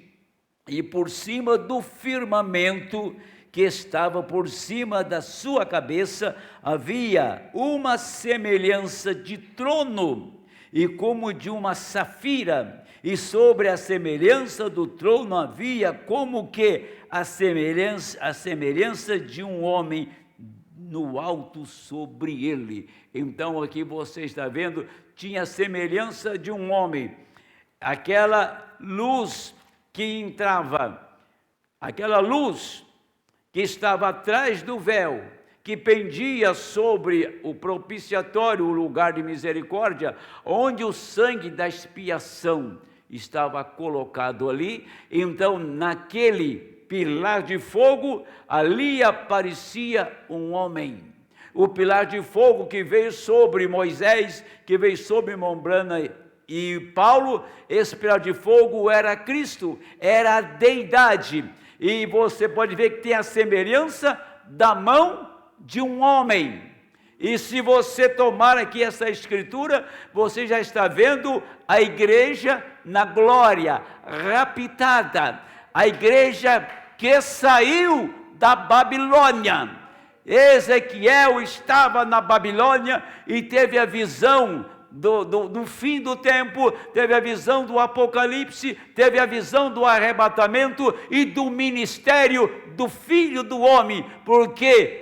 e por cima do firmamento que estava por cima da sua cabeça, havia uma semelhança de trono, e como de uma safira, e sobre a semelhança do trono havia como que a semelhança de um homem no alto sobre ele. Então aqui você está vendo, tinha a semelhança de um homem. Aquela luz que entrava, aquela luz que estava atrás do véu, que pendia sobre o propiciatório, o lugar de misericórdia, onde o sangue da expiação estava colocado ali. Então, naquele pilar de fogo, ali aparecia um homem. O pilar de fogo que veio sobre Moisés, que veio sobre Mombrana e Paulo, esse pilar de fogo era Cristo, era a deidade. E você pode ver que tem a semelhança da mão de um homem. E se você tomar aqui essa escritura, você já está vendo a igreja na glória, raptada. A igreja que saiu da Babilônia. Ezequiel estava na Babilônia e teve a visão do fim do tempo, teve a visão do Apocalipse, teve a visão do arrebatamento e do ministério do Filho do Homem, porque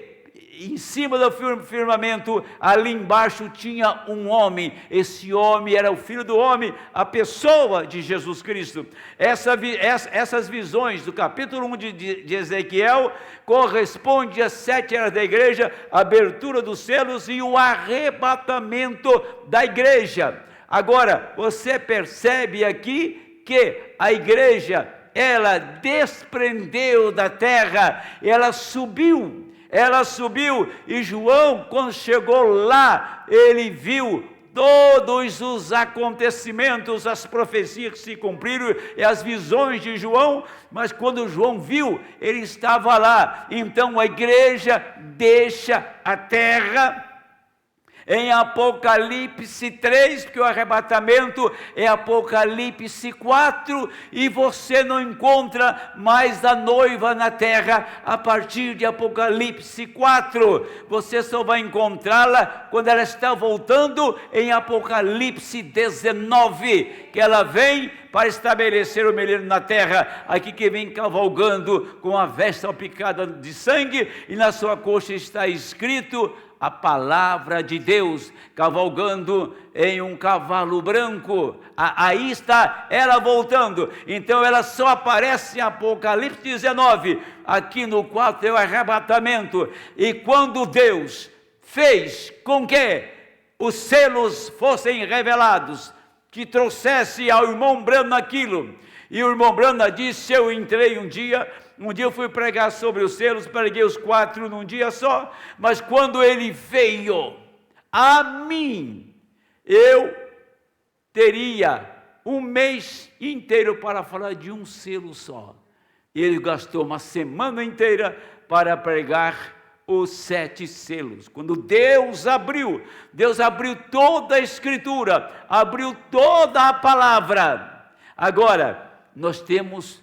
em cima do firmamento, ali embaixo tinha um homem. Esse homem era o Filho do Homem, a pessoa de Jesus Cristo. Essas visões do capítulo 1 de Ezequiel correspondem às 7 eras da igreja, a abertura dos selos e o arrebatamento da igreja. Agora, você percebe aqui que a igreja, ela desprendeu da terra, ela subiu, e João, quando chegou lá, ele viu todos os acontecimentos, as profecias que se cumpriram e as visões de João, mas quando João viu, ele estava lá. Então a igreja deixa a terra. Em Apocalipse 3, porque o arrebatamento é Apocalipse 4, e você não encontra mais a noiva na terra a partir de Apocalipse 4, você só vai encontrá-la quando ela está voltando em Apocalipse 19, que ela vem para estabelecer o milênio na terra, aqui que vem cavalgando com a veste salpicada de sangue, e na sua coxa está escrito a palavra de Deus, cavalgando em um cavalo branco. Aí está ela voltando. Então ela só aparece em Apocalipse 19, aqui no 4 é o arrebatamento. E quando Deus fez com que os selos fossem revelados, que trouxesse ao irmão Branham aquilo, e o irmão Branham disse: eu entrei um dia eu fui pregar sobre os selos, preguei os 4 num dia só, mas quando ele veio a mim, eu teria um mês inteiro para falar de um selo só. Ele gastou uma semana inteira para pregar os 7 selos. Quando Deus abriu toda a Escritura, abriu toda a palavra. Agora, nós temos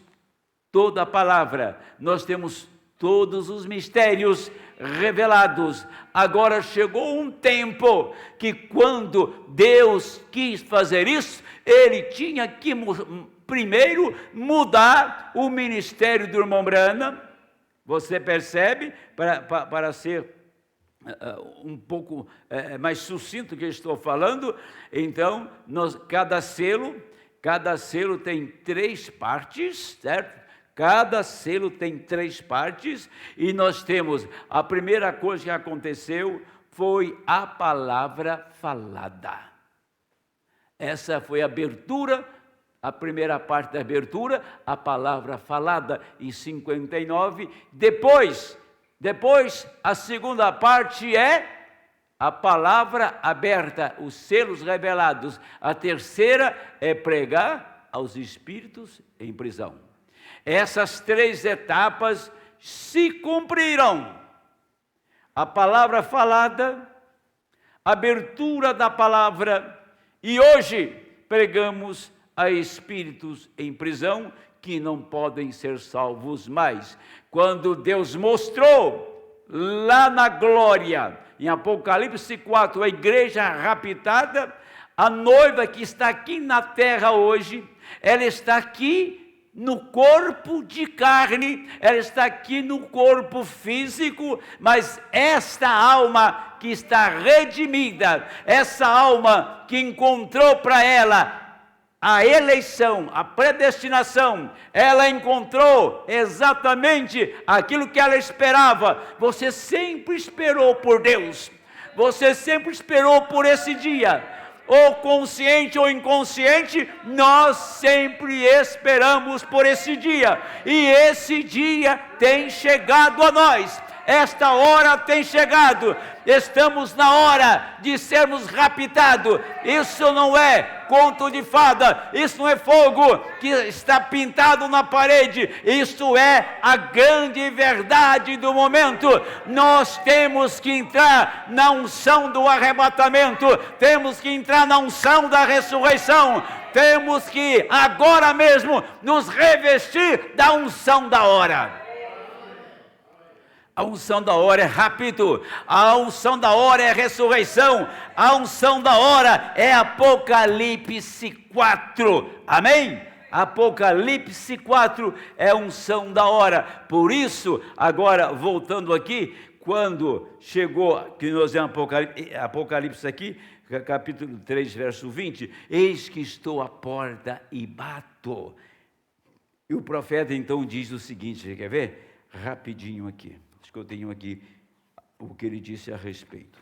toda a palavra, nós temos todos os mistérios revelados. Agora chegou um tempo que, quando Deus quis fazer isso, ele tinha que primeiro mudar o ministério do irmão Branham. Você percebe? Para ser um pouco mais sucinto que eu estou falando, então cada selo tem 3 partes, certo? Cada selo tem 3 partes, e nós temos, a primeira coisa que aconteceu foi a palavra falada. Essa foi a abertura, a primeira parte da abertura, a palavra falada em 59. Depois a segunda parte é a palavra aberta, os selos revelados. A terceira é pregar aos espíritos em prisão. Essas 3 etapas se cumpriram. A palavra falada, a abertura da palavra, e hoje pregamos a espíritos em prisão que não podem ser salvos mais. Quando Deus mostrou lá na glória, em Apocalipse 4, a igreja raptada, a noiva que está aqui na terra hoje, ela está aqui no corpo de carne, ela está aqui no corpo físico, mas esta alma que está redimida, essa alma que encontrou para ela a eleição, a predestinação, ela encontrou exatamente aquilo que ela esperava. Você sempre esperou por Deus, você sempre esperou por esse dia. Ou consciente ou inconsciente, nós sempre esperamos por esse dia, e esse dia tem chegado a nós. Esta hora tem chegado, estamos na hora de sermos raptados. Isso não é conto de fada, isso não é fogo que está pintado na parede, isso é a grande verdade do momento. Nós temos que entrar na unção do arrebatamento, temos que entrar na unção da ressurreição, temos que agora mesmo nos revestir da unção da hora. A unção da hora é rápido, a unção da hora é ressurreição, a unção da hora é Apocalipse 4, amém? Apocalipse 4 é a unção da hora. Por isso, agora voltando aqui, quando chegou, que nós vemos Apocalipse aqui, capítulo 3, verso 20, eis que estou à porta e bato. E o profeta então diz o seguinte, você quer ver? Rapidinho aqui. Acho que eu tenho aqui o que ele disse a respeito.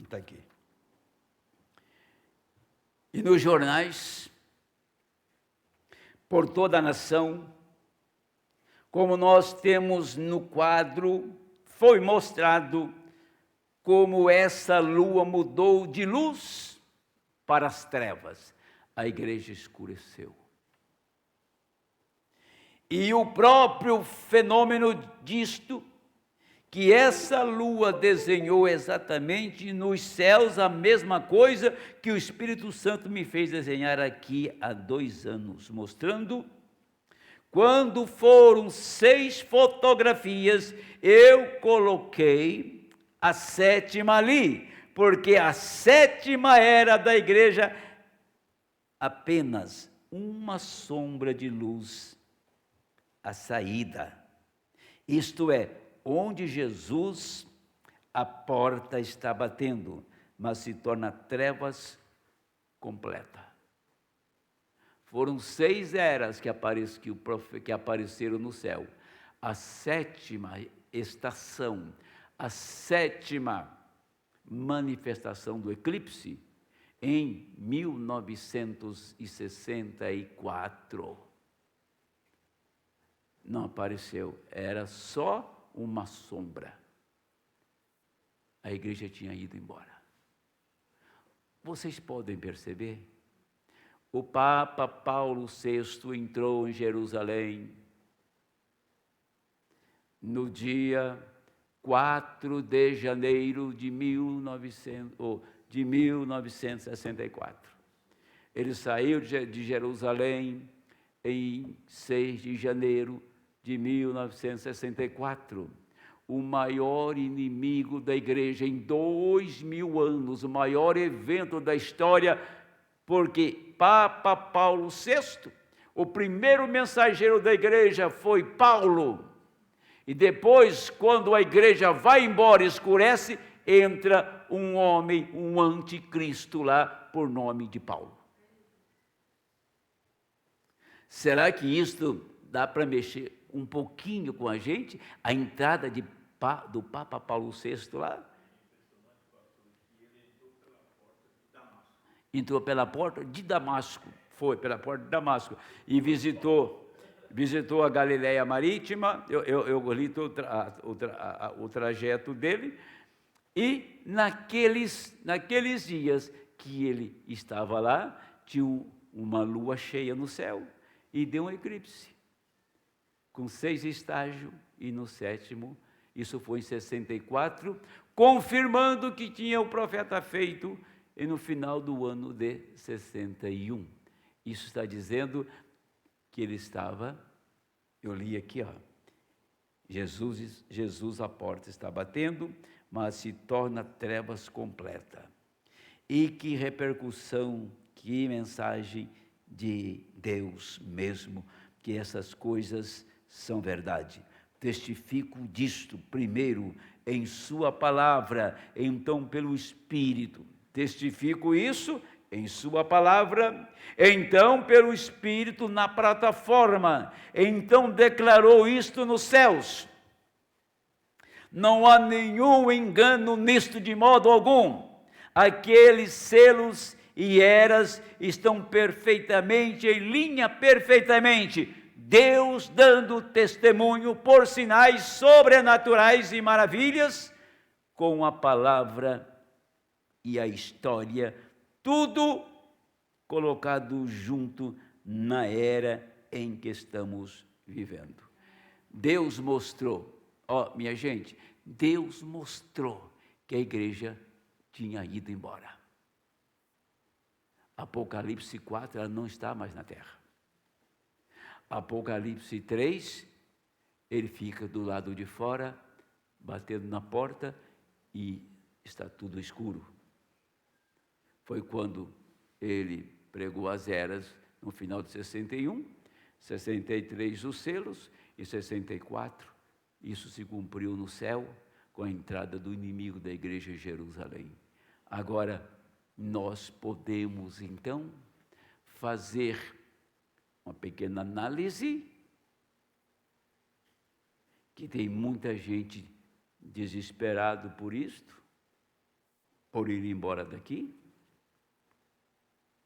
Está aqui. E nos jornais, por toda a nação, como nós temos no quadro, foi mostrado como essa lua mudou de luz para as trevas, a igreja escureceu. E o próprio fenômeno disto, que essa lua desenhou exatamente nos céus a mesma coisa que o Espírito Santo me fez desenhar aqui há 2 anos, mostrando, quando foram 6 fotografias, eu coloquei a 7ª ali, porque a 7ª era da igreja apenas uma sombra de luz, a saída. Isto é, onde Jesus, a porta está batendo, mas se torna trevas completa. Foram 6 eras que apareceram no céu. A 7ª estação, a 7ª manifestação do eclipse, em 1964. Não apareceu, era só uma sombra. A igreja tinha ido embora. Vocês podem perceber? O Papa Paulo VI entrou em Jerusalém no dia 4 de janeiro de 1964. Ele saiu de Jerusalém em 6 de janeiro de 1964. O maior inimigo da igreja em 2000 anos, o maior evento da história, porque Papa Paulo VI, o primeiro mensageiro da igreja foi Paulo. E depois, quando a igreja vai embora, escurece, entra um homem, um anticristo lá, por nome de Paulo. Será que isto dá para mexer um pouquinho com a gente? A entrada do Papa Paulo VI lá? Entrou pela porta de Damasco, foi pela porta de Damasco, e visitou a Galileia Marítima, eu li o trajeto dele, e naqueles dias que ele estava lá, tinha uma lua cheia no céu, e deu um eclipse, com 6 estágios, e no 7º, isso foi em 64, confirmando o que tinha o profeta feito, e no final do ano de 61. Isso está dizendo que ele estava, eu li aqui, ó, Jesus a porta está batendo, mas se torna trevas completa. E que repercussão, que mensagem de Deus mesmo, que essas coisas são verdade. Testifico disto, primeiro, em sua palavra, então pelo Espírito. Testifico isso em sua palavra, então pelo Espírito na plataforma, então declarou isto nos céus. Não há nenhum engano nisto de modo algum. Aqueles selos e eras estão perfeitamente em linha, perfeitamente. Deus dando testemunho por sinais sobrenaturais e maravilhas, com a palavra e a história, tudo colocado junto na era em que estamos vivendo. Deus mostrou, minha gente, Deus mostrou que a igreja tinha ido embora. Apocalipse 4, ela não está mais na terra. Apocalipse 3, ele fica do lado de fora, batendo na porta, e está tudo escuro. Foi quando ele pregou as eras no final de 61, 63 os selos, e 64, isso se cumpriu no céu, com a entrada do inimigo da igreja em Jerusalém. Agora, nós podemos, então, fazer uma pequena análise, que tem muita gente desesperado por isto, por ir embora daqui.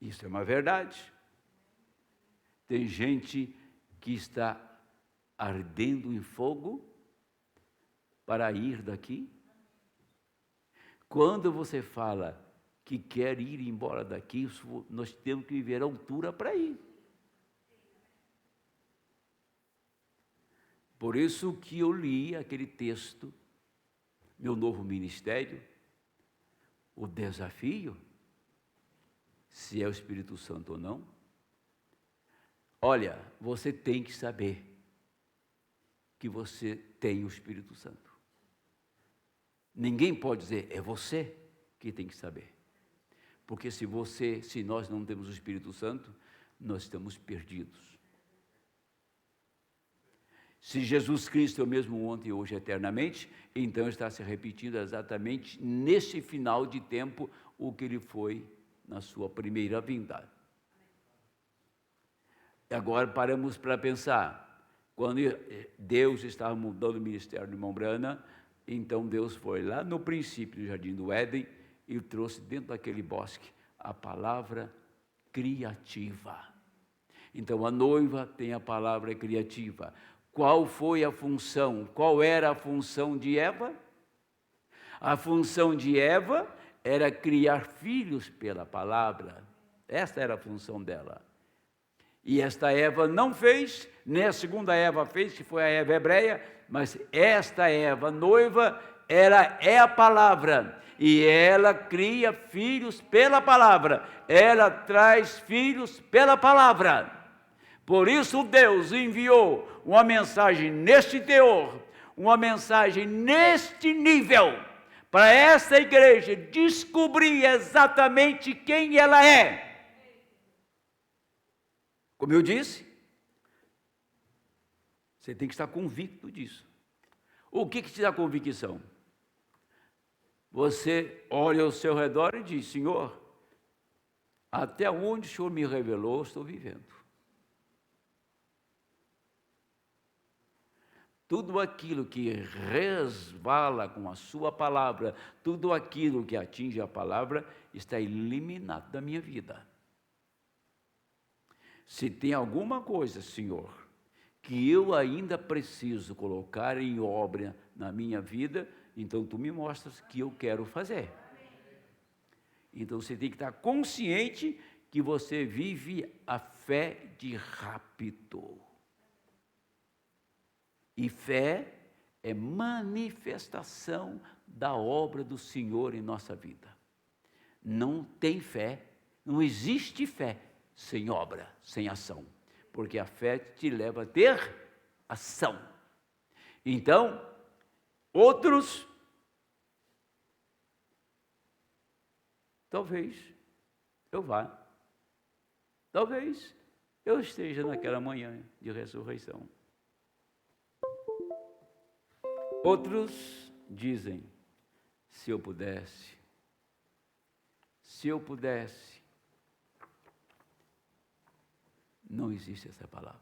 Isso é uma verdade. Tem gente que está ardendo em fogo para ir daqui. Quando você fala que quer ir embora daqui, nós temos que viver a altura para ir. Por isso que eu li aquele texto, meu novo ministério, o desafio, se é o Espírito Santo ou não. Olha, você tem que saber que você tem o Espírito Santo. Ninguém pode dizer, é você que tem que saber. Porque se nós não temos o Espírito Santo, nós estamos perdidos. Se Jesus Cristo é o mesmo ontem, hoje, eternamente, então está se repetindo exatamente nesse final de tempo o que ele foi na sua primeira vinda. Agora paramos para pensar. Quando Deus estava mudando o ministério de irmão Branham, então Deus foi lá no princípio do Jardim do Éden e trouxe dentro daquele bosque a palavra criativa. Então a noiva tem a palavra criativa. Qual foi a função? Qual era a função de Eva? A função de Eva era criar filhos pela palavra. Esta era a função dela. E esta Eva não fez, nem a segunda Eva fez, que foi a Eva hebreia, mas esta Eva, noiva, é a palavra. E ela cria filhos pela palavra. Ela traz filhos pela palavra. Por isso Deus enviou uma mensagem neste teor, uma mensagem neste nível, para essa igreja descobrir exatamente quem ela é. Como eu disse, você tem que estar convicto disso. O que te dá convicção? Você olha ao seu redor e diz, Senhor, até onde o Senhor me revelou, eu estou vivendo. Tudo aquilo que resvala com a sua palavra, tudo aquilo que atinge a palavra, está eliminado da minha vida. Se tem alguma coisa, Senhor, que eu ainda preciso colocar em obra na minha vida, então Tu me mostras que eu quero fazer. Então você tem que estar consciente que você vive a fé de rápido. E fé é manifestação da obra do Senhor em nossa vida. Não tem fé, não existe fé sem obra, sem ação. Porque a fé te leva a ter ação. Então, outros, talvez eu vá. Talvez eu esteja naquela manhã de ressurreição. Outros dizem, se eu pudesse, não existe essa palavra.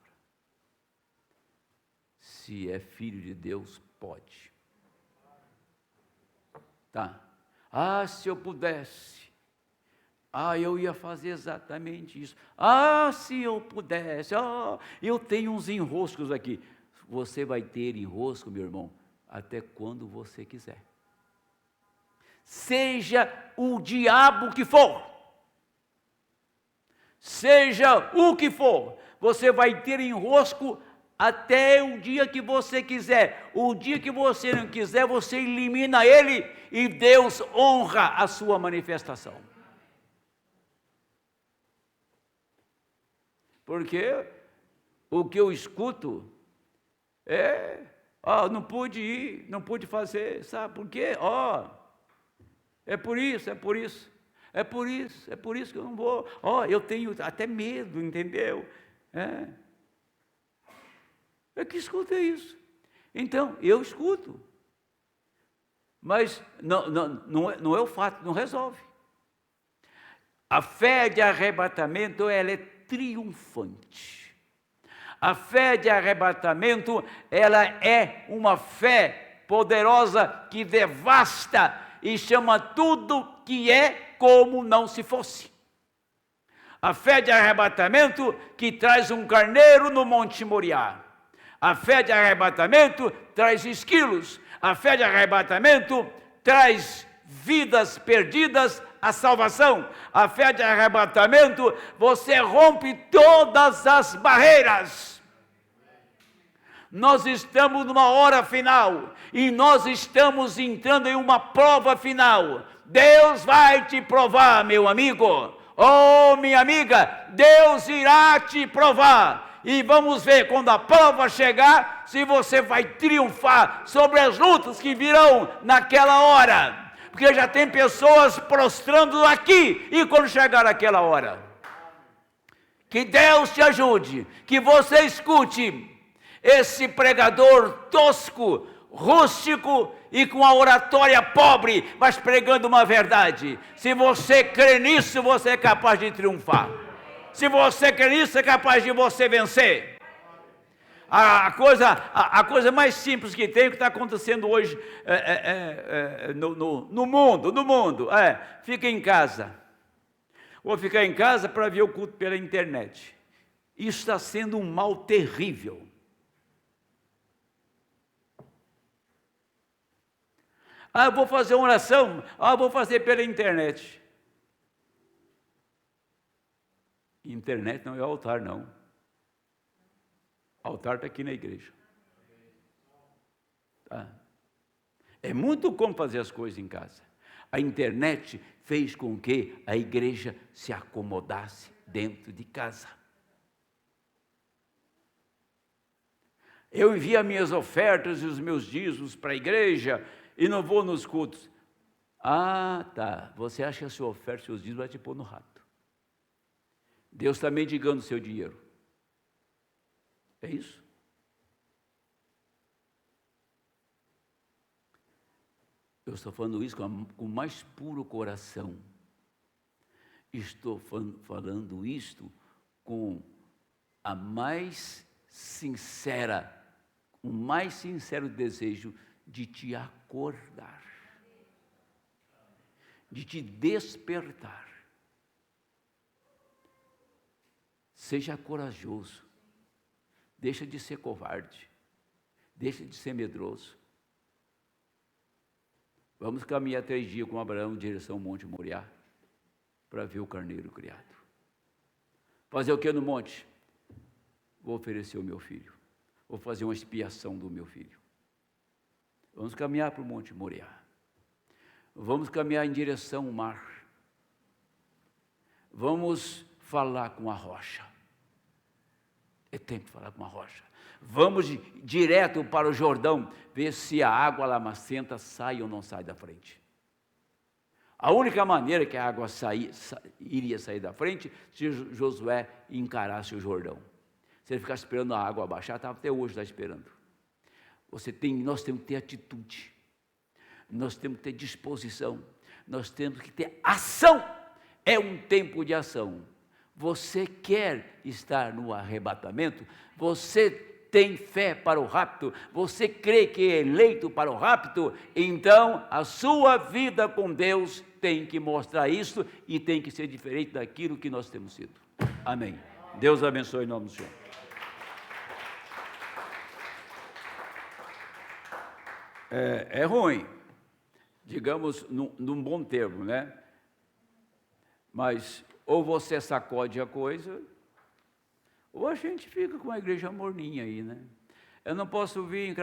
Se é filho de Deus, pode. Tá. Ah, se eu pudesse. Ah, eu ia fazer exatamente isso. Ah, se eu pudesse. Ah, eu tenho uns enroscos aqui. Você vai ter enrosco, meu irmão, até quando você quiser. Seja o diabo que for. Seja o que for. Você vai ter enrosco até o dia que você quiser. O dia que você não quiser, você elimina ele e Deus honra a sua manifestação. Porque o que eu escuto não pude ir, não pude fazer, sabe por quê? É por isso, é por isso. É por isso que eu não vou. Eu tenho até medo, entendeu? É que escuta isso. Então, eu escuto. Mas não é o fato, não resolve. A fé de arrebatamento, ela é triunfante. A fé de arrebatamento, ela é uma fé poderosa que devasta e chama tudo que é como não se fosse. A fé de arrebatamento que traz um carneiro no Monte Moriá. A fé de arrebatamento traz esquilos. A fé de arrebatamento traz vidas perdidas à salvação. A fé de arrebatamento, você rompe todas as barreiras. Nós estamos numa hora final e nós estamos entrando em uma prova final. Deus vai te provar, meu amigo. Minha amiga, Deus irá te provar. E vamos ver quando a prova chegar, se você vai triunfar sobre as lutas que virão naquela hora. Porque já tem pessoas prostrando aqui, e quando chegar aquela hora. Que Deus te ajude, que você escute esse pregador tosco, rústico e com a oratória pobre, mas pregando uma verdade. Se você crê nisso, você é capaz de triunfar. Se você crê nisso, é capaz de você vencer. A coisa mais simples que tem, o que está acontecendo hoje no mundo, fica em casa. Vou ficar em casa para ver o culto pela internet. Isso está sendo um mal terrível. Eu vou fazer uma oração, vou fazer pela internet. Internet não é altar, não. Altar está aqui na igreja. Tá? É muito como fazer as coisas em casa. A internet fez com que a igreja se acomodasse dentro de casa. Eu envio as minhas ofertas e os meus dízimos para a igreja e não vou nos cultos. Tá. Você acha que a sua oferta e seus dízimos vai te pôr no rato. Deus está mendigando o seu dinheiro. É isso? Eu estou falando isso com o mais puro coração. Estou falando isto com a mais sincera, o mais sincero desejo de te acordar, de te despertar. Seja corajoso, deixa de ser covarde, deixa de ser medroso. Vamos caminhar 3 dias com Abraão em direção ao Monte Moriá, para ver o carneiro criado. Fazer o que no monte? Vou oferecer o meu filho, vou fazer uma expiação do meu filho. Vamos caminhar para o Monte Moriá, vamos caminhar em direção ao mar, vamos falar com a rocha. É tempo de falar com a rocha. Vamos direto para o Jordão, ver se a água lamacenta sai ou não sai da frente. A única maneira que a água iria sair da frente, se Josué encarasse o Jordão. Se ele ficasse esperando a água baixar, até hoje está esperando. Nós temos que ter atitude, nós temos que ter disposição, nós temos que ter ação. É um tempo de ação. Você quer estar no arrebatamento? Você tem fé para o rapto? Você crê que é eleito para o rapto? Então, a sua vida com Deus tem que mostrar isso e tem que ser diferente daquilo que nós temos sido. Amém. Deus abençoe em nome do Senhor. É ruim, digamos, num bom termo, né? Mas ou você sacode a coisa, ou a gente fica com a igreja morninha aí, né? Eu não posso vir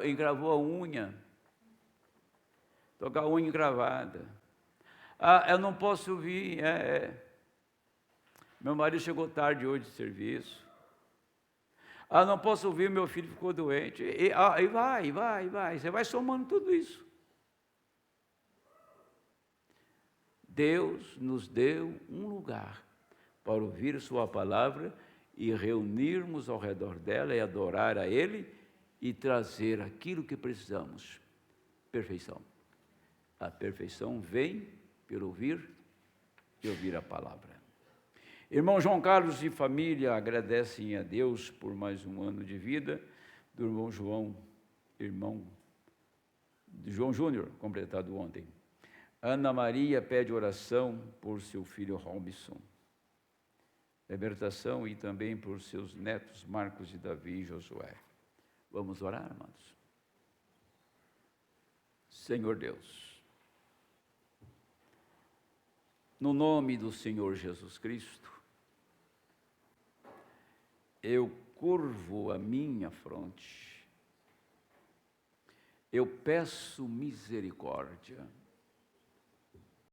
encravou a unha, tocar a unha encravada. Eu não posso vir, Meu marido chegou tarde hoje de serviço. Ah, não posso ouvir, meu filho ficou doente. E vai. Você vai somando tudo isso. Deus nos deu um lugar para ouvir sua palavra e reunirmos ao redor dela e adorar a Ele e trazer aquilo que precisamos. Perfeição. A perfeição vem pelo ouvir e ouvir a palavra. Irmão João Carlos e família agradecem a Deus por mais um ano de vida do irmão João Júnior, completado ontem. Ana Maria pede oração por seu filho Robson, libertação e também por seus netos Marcos e Davi e Josué. Vamos orar, amados? Senhor Deus, no nome do Senhor Jesus Cristo, eu curvo a minha fronte, eu peço misericórdia